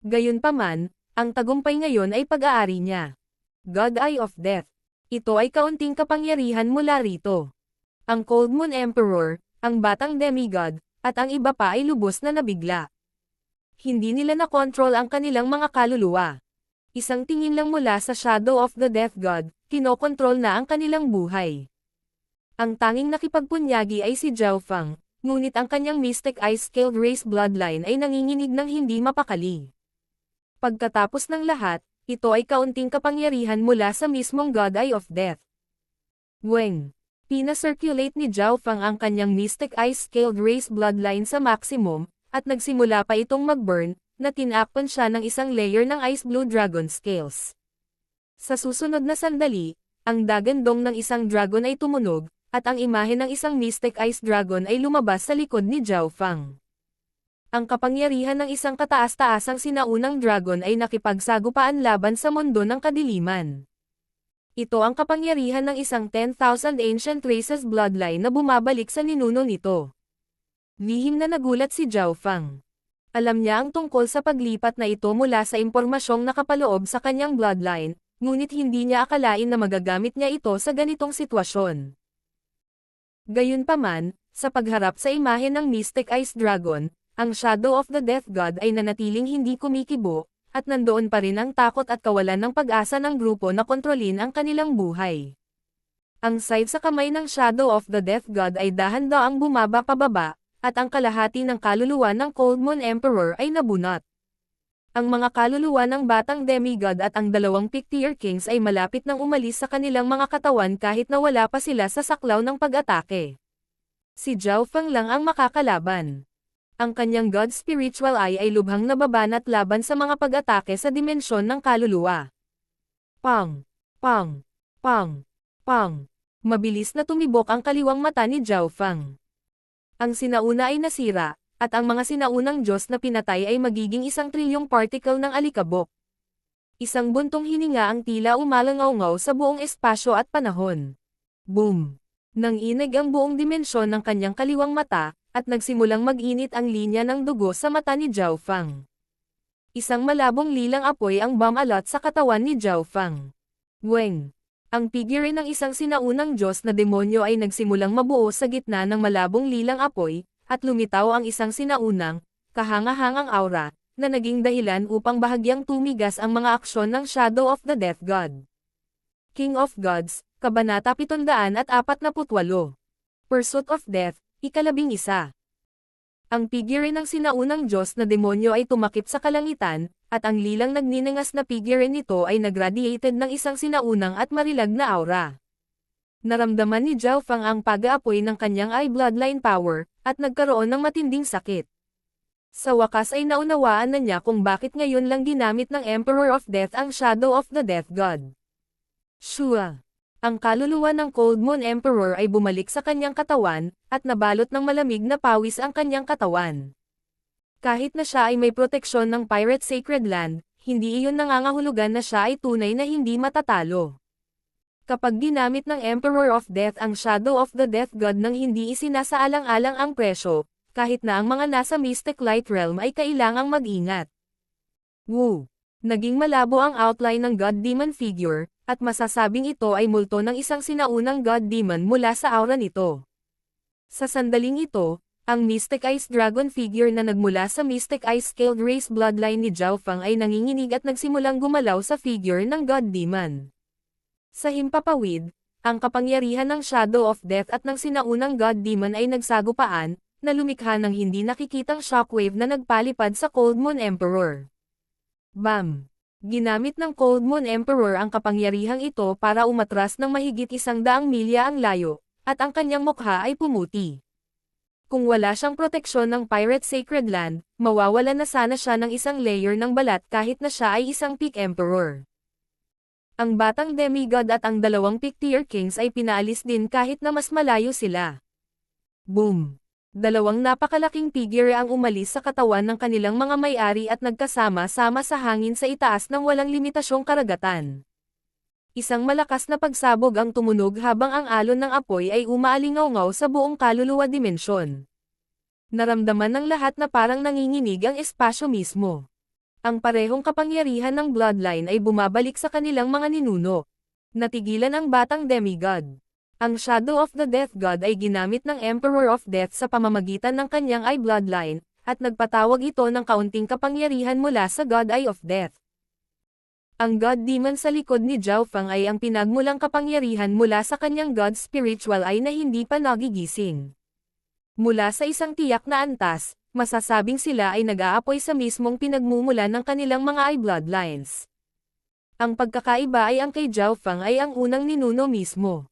Gayunpaman, ang tagumpay ngayon ay pag-aari niya. God Eye of Death. Ito ay kaunting kapangyarihan mula rito. Ang Cold Moon Emperor, ang batang demigod, at ang iba pa ay lubos na nabigla. Hindi nila na-control ang kanilang mga kaluluwa. Isang tingin lang mula sa Shadow of the Death God, kinokontrol na ang kanilang buhay. Ang tanging nakipagpunyagi ay si Zhao Feng, ngunit ang kanyang Mystic Eye Scaled Race bloodline ay nanginginig ng hindi mapakali. Pagkatapos ng lahat, ito ay kaunting kapangyarihan mula sa mismong God Eye of Death. Weng. Pina-circulate ni Zhao Feng ang kanyang Mystic Eye Scaled Race bloodline sa maximum, at nagsimula pa itong mag-burn, na tinakpan siya ng isang layer ng Ice Blue Dragon Scales. Sa susunod na sandali, ang dagandong ng isang dragon ay tumunog, at ang imahe ng isang Mystic Ice Dragon ay lumabas sa likod ni Zhao Feng. Ang kapangyarihan ng isang kataas-taasang sinaunang dragon ay nakipagsagupaan laban sa mundo ng kadiliman. Ito ang kapangyarihan ng isang 10,000 ancient races bloodline na bumabalik sa ninuno nito. Lihim na nagulat si Zhao Fang. Alam niya ang tungkol sa paglipat na ito mula sa impormasyong nakapaloob sa kanyang bloodline, ngunit hindi niya akalain na magagamit niya ito sa ganitong sitwasyon. Gayunpaman, sa pagharap sa imahe ng Mystic Ice Dragon, ang Shadow of the Death God ay nanatiling hindi kumikibo, at nandoon pa rin ang takot at kawalan ng pag-asa ng grupo na kontrolin ang kanilang buhay. Ang sight sa kamay ng Shadow of the Death God ay dahan-daang bumaba pababa, at ang kalahati ng kaluluwa ng Cold Moon Emperor ay nabunot. Ang mga kaluluwa ng batang demigod at ang dalawang Pictier Kings ay malapit nang umalis sa kanilang mga katawan kahit na wala pa sila sa saklaw ng pag-atake. Si Zhao Fang lang ang makakalaban. Ang kanyang God Spiritual Eye ay lubhang nababanat laban sa mga pag-atake sa dimensyon ng kaluluwa. Pang! Pang! Pang! Pang! Mabilis na tumibok ang kaliwang mata ni Zhao Fang. Ang sinauna ay nasira, at ang mga sinaunang Diyos na pinatay ay magiging 1,000,000,000,000 particle ng alikabok. Isang buntong hininga ang tila umalangaw-ngaw sa buong espasyo at panahon. Boom! Nanginig ang buong dimensyon ng kanyang kaliwang mata, at nagsimulang mag-init ang linya ng dugo sa mata ni Zhao Fang. Isang malabong lilang apoy ang bumalot sa katawan ni Zhao Fang. Weng! Ang figure ng isang sinaunang Diyos na demonyo ay nagsimulang mabuo sa gitna ng malabong lilang apoy, at lumitaw ang isang sinaunang, kahanga-hangang aura, na naging dahilan upang bahagyang tumigas ang mga aksyon ng Shadow of the Death God. King of Gods, Kabanata 748. Pursuit of Death, Ikalabing-1. Ang figure ng sinaunang Diyos na demonyo ay tumakip sa kalangitan, at ang lilang nagniningas na figure nito ay nagradiated ng isang sinaunang at marilag na aura. Naramdaman ni Zhao Fang ang pag-aapoy ng kanyang eye bloodline power, at nagkaroon ng matinding sakit. Sa wakas ay naunawaan na niya kung bakit ngayon lang ginamit ng Emperor of Death ang Shadow of the Death God. Shua! Ang kaluluwa ng Cold Moon Emperor ay bumalik sa kanyang katawan, at nabalot ng malamig na pawis ang kanyang katawan. Kahit na siya ay may proteksyon ng Pirate Sacred Land, hindi iyon nangangahulugan na siya ay tunay na hindi matatalo. Kapag ginamit ng Emperor of Death ang Shadow of the Death God nang hindi isinasaalang-alang ang presyo, kahit na ang mga nasa Mystic Light Realm ay kailangang mag-ingat. Woo! Naging malabo ang outline ng God Demon figure, at masasabing ito ay multo ng isang sinaunang God Demon mula sa aura nito. Sa sandaling ito, ang Mystic Ice Dragon figure na nagmula sa Mystic Ice Scaled Race bloodline ni Zhao Fang ay nanginginig at nagsimulang gumalaw sa figure ng God Demon. Sa himpapawid, ang kapangyarihan ng Shadow of Death at ng sinaunang God Demon ay nagsagupaan, na lumikha ng hindi nakikitang shockwave na nagpalipad sa Cold Moon Emperor. Bam! Ginamit ng Cold Moon Emperor ang kapangyarihang ito para umatras ng mahigit 100 milya ang layo, at ang kanyang mukha ay pumuti. Kung wala siyang proteksyon ng Pirate Sacred Land, mawawalan na sana siya ng isang layer ng balat kahit na siya ay isang Peak Emperor. Ang batang demigod at ang dalawang Pictier Kings ay pinaalis din kahit na mas malayo sila. Boom! Dalawang napakalaking figure ang umalis sa katawan ng kanilang mga may-ari at nagkasama-sama sa hangin sa itaas ng walang limitasyong karagatan. Isang malakas na pagsabog ang tumunog habang ang alon ng apoy ay umaalingaw-ngaw sa buong kaluluwa dimensyon. Naramdaman ng lahat na parang nanginginig ang espasyo mismo. Ang parehong kapangyarihan ng bloodline ay bumabalik sa kanilang mga ninuno. Natigilan ang batang demigod. Ang Shadow of the Death God ay ginamit ng Emperor of Death sa pamamagitan ng kanyang Eye bloodline, at nagpatawag ito ng kaunting kapangyarihan mula sa God Eye of Death. Ang God Demon sa likod ni Zhao Fang ay ang pinagmulang kapangyarihan mula sa kanyang God Spiritual Eye na hindi pa nagigising. Mula sa isang tiyak na antas, masasabing sila ay nag-aapoy sa mismong pinagmumulan ng kanilang mga Eye bloodlines. Ang pagkakaiba ay ang kay Zhao Fang ay ang unang ninuno mismo.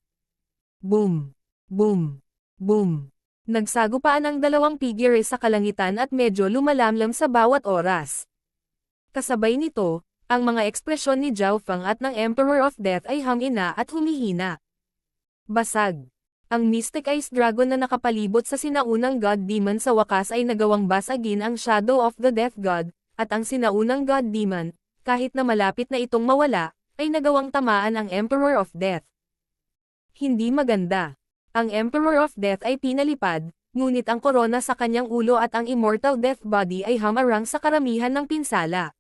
Boom! Boom! Boom! Nagsagupaan ang dalawang figure sa kalangitan at medyo lumalamlam sa bawat oras. Kasabay nito, ang mga ekspresyon ni Zhao Fang at ng Emperor of Death ay hangina at humihina. Basag! Ang Mystic Ice Dragon na nakapalibot sa sinaunang God Demon sa wakas ay nagawang basagin ang Shadow of the Death God, at ang sinaunang God Demon, kahit na malapit na itong mawala, ay nagawang tamaan ang Emperor of Death. Hindi maganda. Ang Emperor of Death ay pinalipad, ngunit ang korona sa kanyang ulo at ang Immortal Death Body ay hamarang sa karamihan ng pinsala.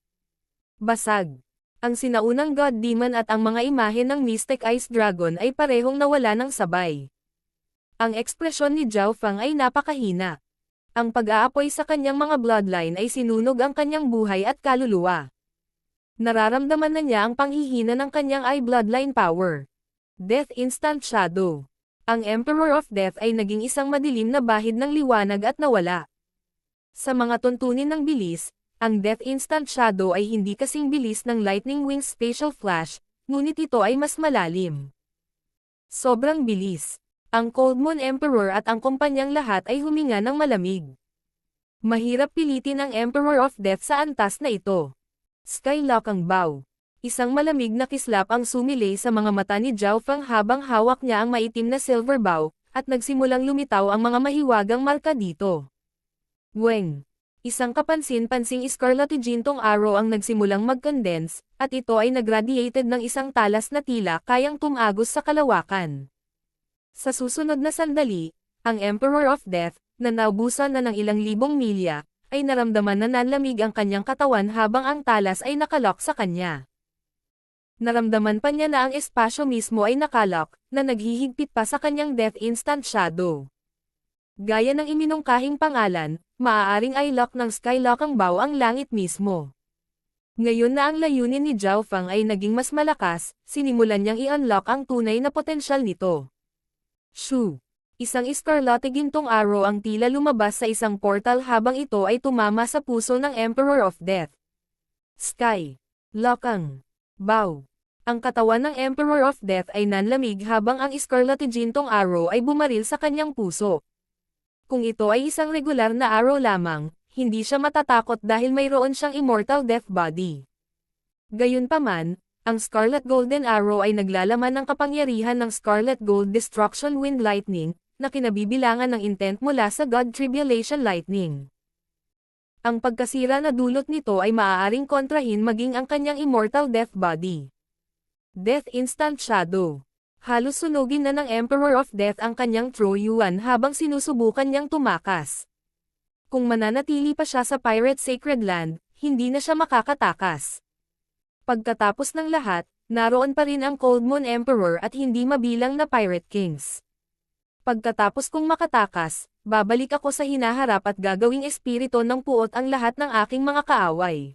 Basag. Ang sinaunang God Demon at ang mga imahe ng Mystic Ice Dragon ay parehong nawala ng sabay. Ang ekspresyon ni Zhao Feng ay napakahina. Ang pag-aapoy sa kanyang mga bloodline ay sinunog ang kanyang buhay at kaluluwa. Nararamdaman na niya ang panghihina ng kanyang eye bloodline power. Death Instant Shadow. Ang Emperor of Death ay naging isang madilim na bahid ng liwanag at nawala. Sa mga tuntunin ng bilis, ang Death Instant Shadow ay hindi kasing bilis ng Lightning Wings Spatial Flash, ngunit ito ay mas malalim. Sobrang bilis. Ang Cold Moon Emperor at ang kumpanyang lahat ay huminga ng malamig. Mahirap pilitin ang Emperor of Death sa antas na ito. Skylock ang bow. Isang malamig na kislap ang sumilay sa mga mata ni Zhao Feng habang hawak niya ang maitim na silver bow, at nagsimulang lumitaw ang mga mahiwagang marka dito. Weng. Isang kapansin-pansing scarlet gintong arrow ang nagsimulang mag-condense, at ito ay nagradiated ng isang talas na tila kayang tumagos sa kalawakan. Sa susunod na sandali, ang Emperor of Death, na naubusan na ng ilang libong milya, ay naramdaman na nanlamig ang kanyang katawan habang ang talas ay nakalock sa kanya. Naramdaman pa niya na ang espasyo mismo ay nakalock, na naghihigpit pa sa kanyang Death Instant Shadow. Gaya ng iminungkahing pangalan, maaaring ay lock ng Skylock ang bow ang langit mismo. Ngayon na ang layunin ni Zhao Feng ay naging mas malakas, sinimulan niyang i-unlock ang tunay na potensyal nito. Shoo! Isang iskarlate gintong arrow ang tila lumabas sa isang portal habang ito ay tumama sa puso ng Emperor of Death. Sky. Lock ang bow. Ang katawan ng Emperor of Death ay nanlamig habang ang iskarlate gintong arrow ay bumaril sa kanyang puso. Kung ito ay isang regular na arrow lamang, hindi siya matatakot dahil mayroon siyang Immortal Death Body. Gayunpaman, ang Scarlet Golden Arrow ay naglalaman ng kapangyarihan ng Scarlet Gold Destruction Wind Lightning, na kinabibilangan ng intent mula sa God Tribulation Lightning. Ang pagkasira na dulot nito ay maaaring kontrahin maging ang kanyang Immortal Death Body. Death Instant Shadow. Halos sunugin na ng Emperor of Death ang kanyang True Yuan habang sinusubukan niyang tumakas. Kung mananatili pa siya sa Pirate Sacred Land, hindi na siya makakatakas. Pagkatapos ng lahat, naroon pa rin ang Cold Moon Emperor at hindi mabilang na Pirate Kings. Pagkatapos kong makatakas, babalik ako sa hinaharap at gagawing espiritu ng puot ang lahat ng aking mga kaaway.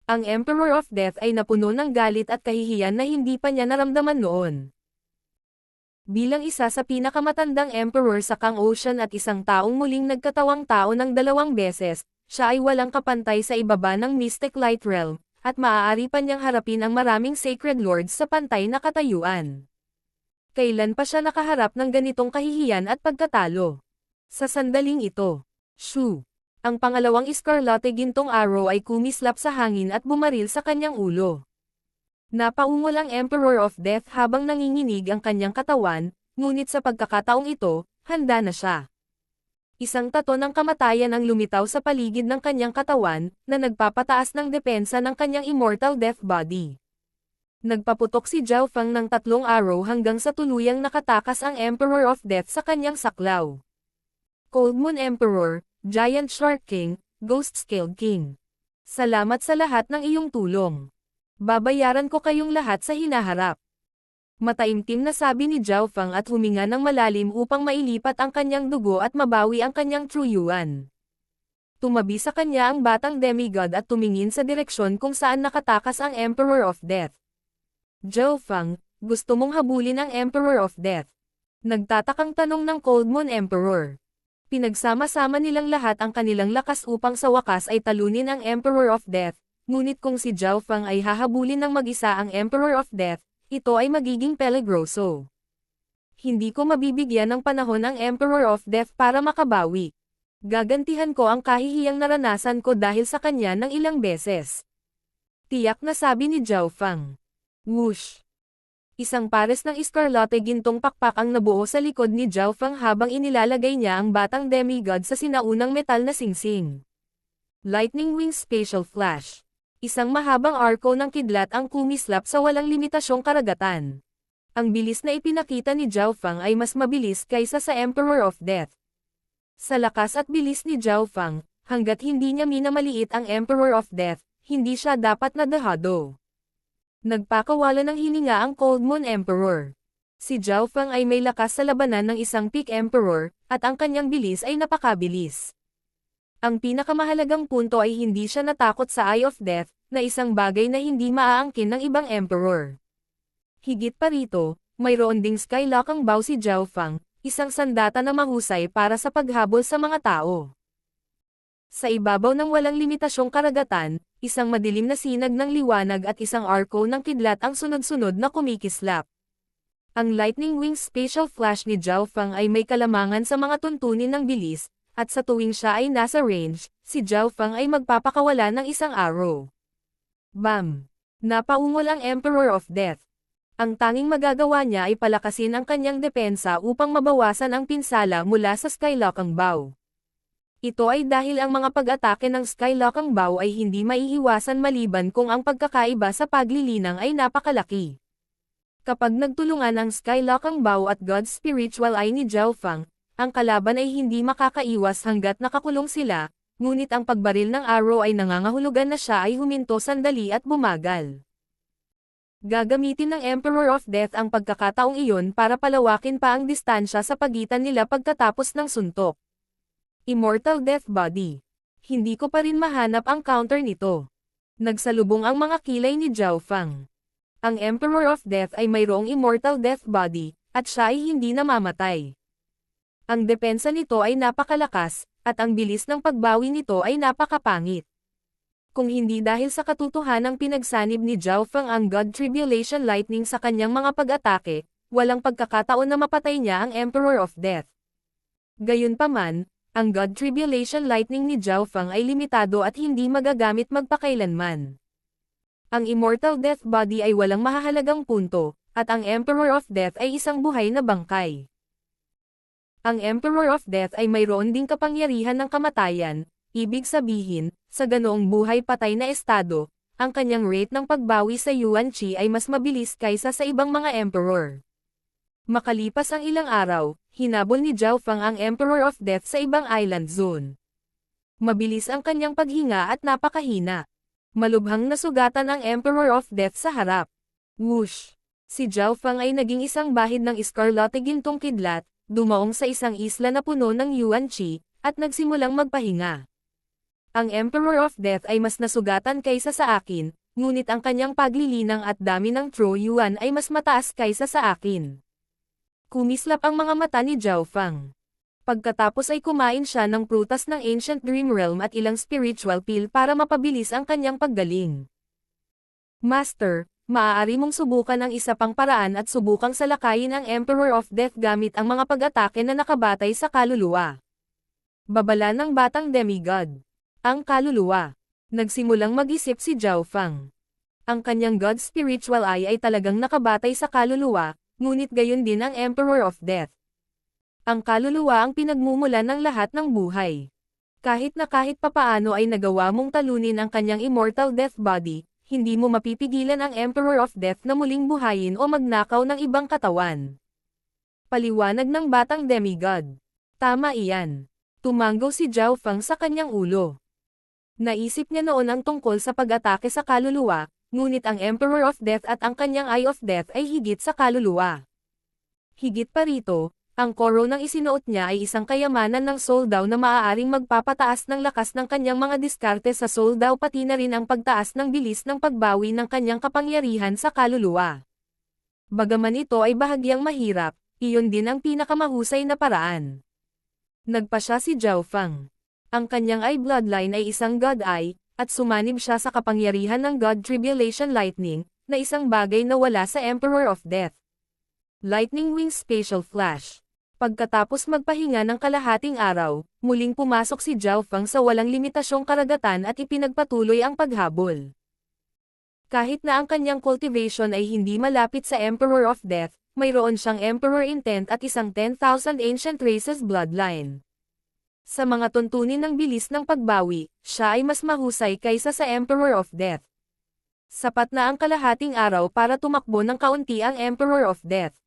Ang Emperor of Death ay napuno ng galit at kahihiyan na hindi pa niya naramdaman noon. Bilang isa sa pinakamatandang emperor sa Kang Ocean at isang taong muling nagkatawang tao ng 2 beses, siya ay walang kapantay sa ibaba ng Mystic Light Realm, at maaari pa niyang harapin ang maraming Sacred Lords sa pantay na katayuan. Kailan pa siya nakaharap ng ganitong kahihiyan at pagkatalo? Sa sandaling ito, shoo! Ang pangalawang iskarlate gintong arrow ay kumislap sa hangin at bumaril sa kanyang ulo. Napaungol ang Emperor of Death habang nanginginig ang kanyang katawan, ngunit sa pagkakataong ito, handa na siya. Isang tato ng kamatayan ang lumitaw sa paligid ng kanyang katawan, na nagpapataas ng depensa ng kanyang Immortal Death Body. Nagpaputok si Zhao Feng ng 3 arrow hanggang sa tuluyang nakatakas ang Emperor of Death sa kanyang saklaw. Cold Moon Emperor, Giant Shark King, Ghost Scaled King. Salamat sa lahat ng iyong tulong. Babayaran ko kayong lahat sa hinaharap. Mataimtim na sabi ni Zhao Feng at huminga ng malalim upang mailipat ang kanyang dugo at mabawi ang kanyang True Yuan. Tumabi sa kanya ang batang demigod at tumingin sa direksyon kung saan nakatakas ang Emperor of Death. Zhao Feng, gusto mong habulin ang Emperor of Death? Nagtatakang tanong ng Cold Moon Emperor. Pinagsama-sama nilang lahat ang kanilang lakas upang sa wakas ay talunin ang Emperor of Death. Ngunit kung si Zhao Feng ay hahabulin ng mag-isa ang Emperor of Death, ito ay magiging peligroso. Hindi ko mabibigyan ng panahon ang Emperor of Death para makabawi. Gagantihan ko ang kahihiyang naranasan ko dahil sa kanya ng ilang beses. Tiyak na sabi ni Zhao Feng. Whoosh! Isang pares ng iskarlate gintong pakpak ang nabuo sa likod ni Zhao Feng habang inilalagay niya ang batang demigod sa sinaunang metal na singsing. Lightning Wings Spatial Flash. Isang mahabang arko ng kidlat ang kumislap sa walang limitasyong karagatan. Ang bilis na ipinakita ni Zhao Fang ay mas mabilis kaysa sa Emperor of Death. Sa lakas at bilis ni Zhao Fang, hanggat hindi niya minamaliit ang Emperor of Death, hindi siya dapat nadahado. Nagpakawala ng hininga ang Cold Moon Emperor. Si Zhao Fang ay may lakas sa labanan ng isang Peak Emperor, at ang kanyang bilis ay napakabilis. Ang pinakamahalagang punto ay hindi siya natakot sa Eye of Death, na isang bagay na hindi maaangkin ng ibang Emperor. Higit pa rito, mayroon ding Skylocking Bow si Zhao Fang, isang sandata na mahusay para sa paghabol sa mga tao. Sa ibabaw ng walang limitasyong karagatan, isang madilim na sinag ng liwanag at isang arko ng kidlat ang sunod-sunod na kumikislap. Ang Lightning Wings Spatial Flash ni Zhao Fang ay may kalamangan sa mga tuntunin ng bilis, at sa tuwing siya ay nasa range, si Zhao Fang ay magpapakawala ng isang arrow. Bam! Napaungol ang Emperor of Death. Ang tanging magagawa niya ay palakasin ang kanyang depensa upang mabawasan ang pinsala mula sa Skylocking Bow. Ito ay dahil ang mga pag-atake ng Skylocking Bow ay hindi maiiwasan maliban kung ang pagkakaiba sa paglilinang ay napakalaki. Kapag nagtulungan ang Skylocking Bow at God's Spiritual Eye ni Zhao Fang, ang kalaban ay hindi makakaiwas hanggat nakakulong sila, ngunit ang pagbaril ng arrow ay nangangahulugan na siya ay huminto sandali at bumagal. Gagamitin ng Emperor of Death ang pagkakataong iyon para palawakin pa ang distansya sa pagitan nila pagkatapos ng suntok. Immortal Death Body. Hindi ko pa rin mahanap ang counter nito. Nagsalubong ang mga kilay ni Zhao Fang. Ang Emperor of Death ay mayroong Immortal Death Body, at siya ay hindi namamatay. Ang depensa nito ay napakalakas, at ang bilis ng pagbawi nito ay napakapangit. Kung hindi dahil sa katotohanang pinagsanib ni Zhao Fang ang God Tribulation Lightning sa kanyang mga pag-atake, walang pagkakataon na mapatay niya ang Emperor of Death. Gayunpaman, ang God Tribulation Lightning ni Zhao Fang ay limitado at hindi magagamit magpakailanman. Ang Immortal Death Body ay walang mahahalagang punto, at ang Emperor of Death ay isang buhay na bangkay. Ang Emperor of Death ay mayroon ding kapangyarihan ng kamatayan, ibig sabihin, sa ganoong buhay-patay na estado, ang kanyang rate ng pagbawi sa Yuan Qi ay mas mabilis kaysa sa ibang mga emperor. Makalipas ang ilang araw, hinabol ni Zhao Fang ang Emperor of Death sa ibang island zone. Mabilis ang kanyang paghinga at napakahina. Malubhang nasugatan ang Emperor of Death sa harap. Whoosh! Si Zhao Fang ay naging isang bahid ng iskarlate gintong kidlat, dumaong sa isang isla na puno ng Yuan Qi, at nagsimulang magpahinga. Ang Emperor of Death ay mas nasugatan kaysa sa akin, ngunit ang kanyang paglilinang at dami ng True Yuan ay mas mataas kaysa sa akin. Kumislap ang mga mata ni Zhao Fang. Pagkatapos ay kumain siya ng prutas ng Ancient Dream Realm at ilang spiritual pill para mapabilis ang kanyang paggaling. Master, maaari mong subukan ang isa pang paraan at subukang salakayin ang Emperor of Death gamit ang mga pag-atake na nakabatay sa kaluluwa. Babala ng batang demigod. Ang kaluluwa. Nagsimulang mag-isip si Zhao Fang. Ang kanyang God Spiritual Eye ay talagang nakabatay sa kaluluwa, ngunit gayon din ang Emperor of Death. Ang kaluluwa ang pinagmumulan ng lahat ng buhay. Kahit papaano ay nagawa mong talunin ang kanyang Immortal Death Body, hindi mo mapipigilan ang Emperor of Death na muling buhayin o magnakaw ng ibang katawan. Paliwanag ng batang demigod. Tama iyan. Tumanggo si Zhao Fang sa kanyang ulo. Naisip niya noon ang tungkol sa pag-atake sa kaluluwa, ngunit ang Emperor of Death at ang kanyang Eye of Death ay higit sa kaluluwa. Higit pa rito, ang koro ng isinuot niya ay isang kayamanan ng Soul Dao na maaaring magpapataas ng lakas ng kanyang mga diskarte sa Soul Dao pati na rin ang pagtaas ng bilis ng pagbawi ng kanyang kapangyarihan sa kaluluwa. Bagaman ito ay bahagyang mahirap, iyon din ang pinakamahusay na paraan. Nagpa siya si Zhao Fang. Ang kanyang eye bloodline ay isang God Eye, at sumanib siya sa kapangyarihan ng God Tribulation Lightning, na isang bagay na wala sa Emperor of Death. Lightning Wings Spatial Flash. Pagkatapos magpahinga ng kalahating araw, muling pumasok si Zhao Fang sa walang limitasyong karagatan at ipinagpatuloy ang paghabol. Kahit na ang kanyang cultivation ay hindi malapit sa Emperor of Death, mayroon siyang Emperor Intent at isang 10,000 Ancient Races bloodline. Sa mga tuntunin ng bilis ng pagbawi, siya ay mas mahusay kaysa sa Emperor of Death. Sapat na ang kalahating araw para tumakbo ng kaunti ang Emperor of Death.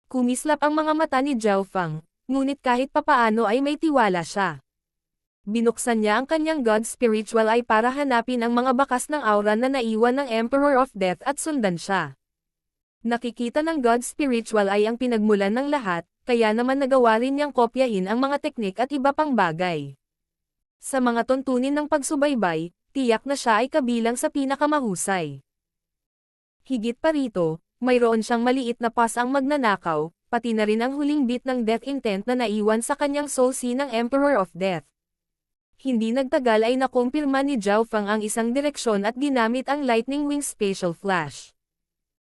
Kumislap ang mga mata ni Zhao Fang, ngunit kahit papaano ay may tiwala siya. Binuksan niya ang kanyang God Spiritual Eye para hanapin ang mga bakas ng aura na naiwan ng Emperor of Death at sundan siya. Nakikita ng God Spiritual Eye ang pinagmulan ng lahat, kaya naman nagawa rin niyang kopyahin ang mga teknik at iba pang bagay. Sa mga tuntunin ng pagsubaybay, tiyak na siya ay kabilang sa pinakamahusay. Higit pa rito, mayroon siyang maliit na pasang magnanakaw, pati na rin ang huling bit ng death intent na naiwan sa kanyang soul sea ng Emperor of Death. Hindi nagtagal ay nakumpirma ni Zhao Fang ang isang direksyon at ginamit ang Lightning Wing Spatial Flash.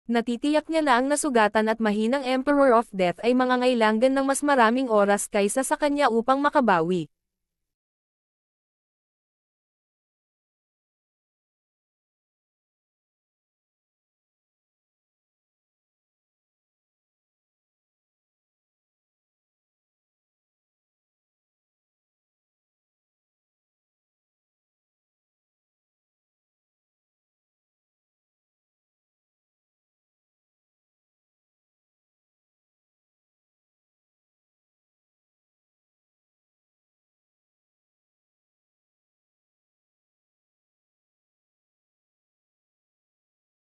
Natitiyak niya na ang nasugatan at mahinang Emperor of Death ay mangangailangan ng mas maraming oras kaysa sa kanya upang makabawi.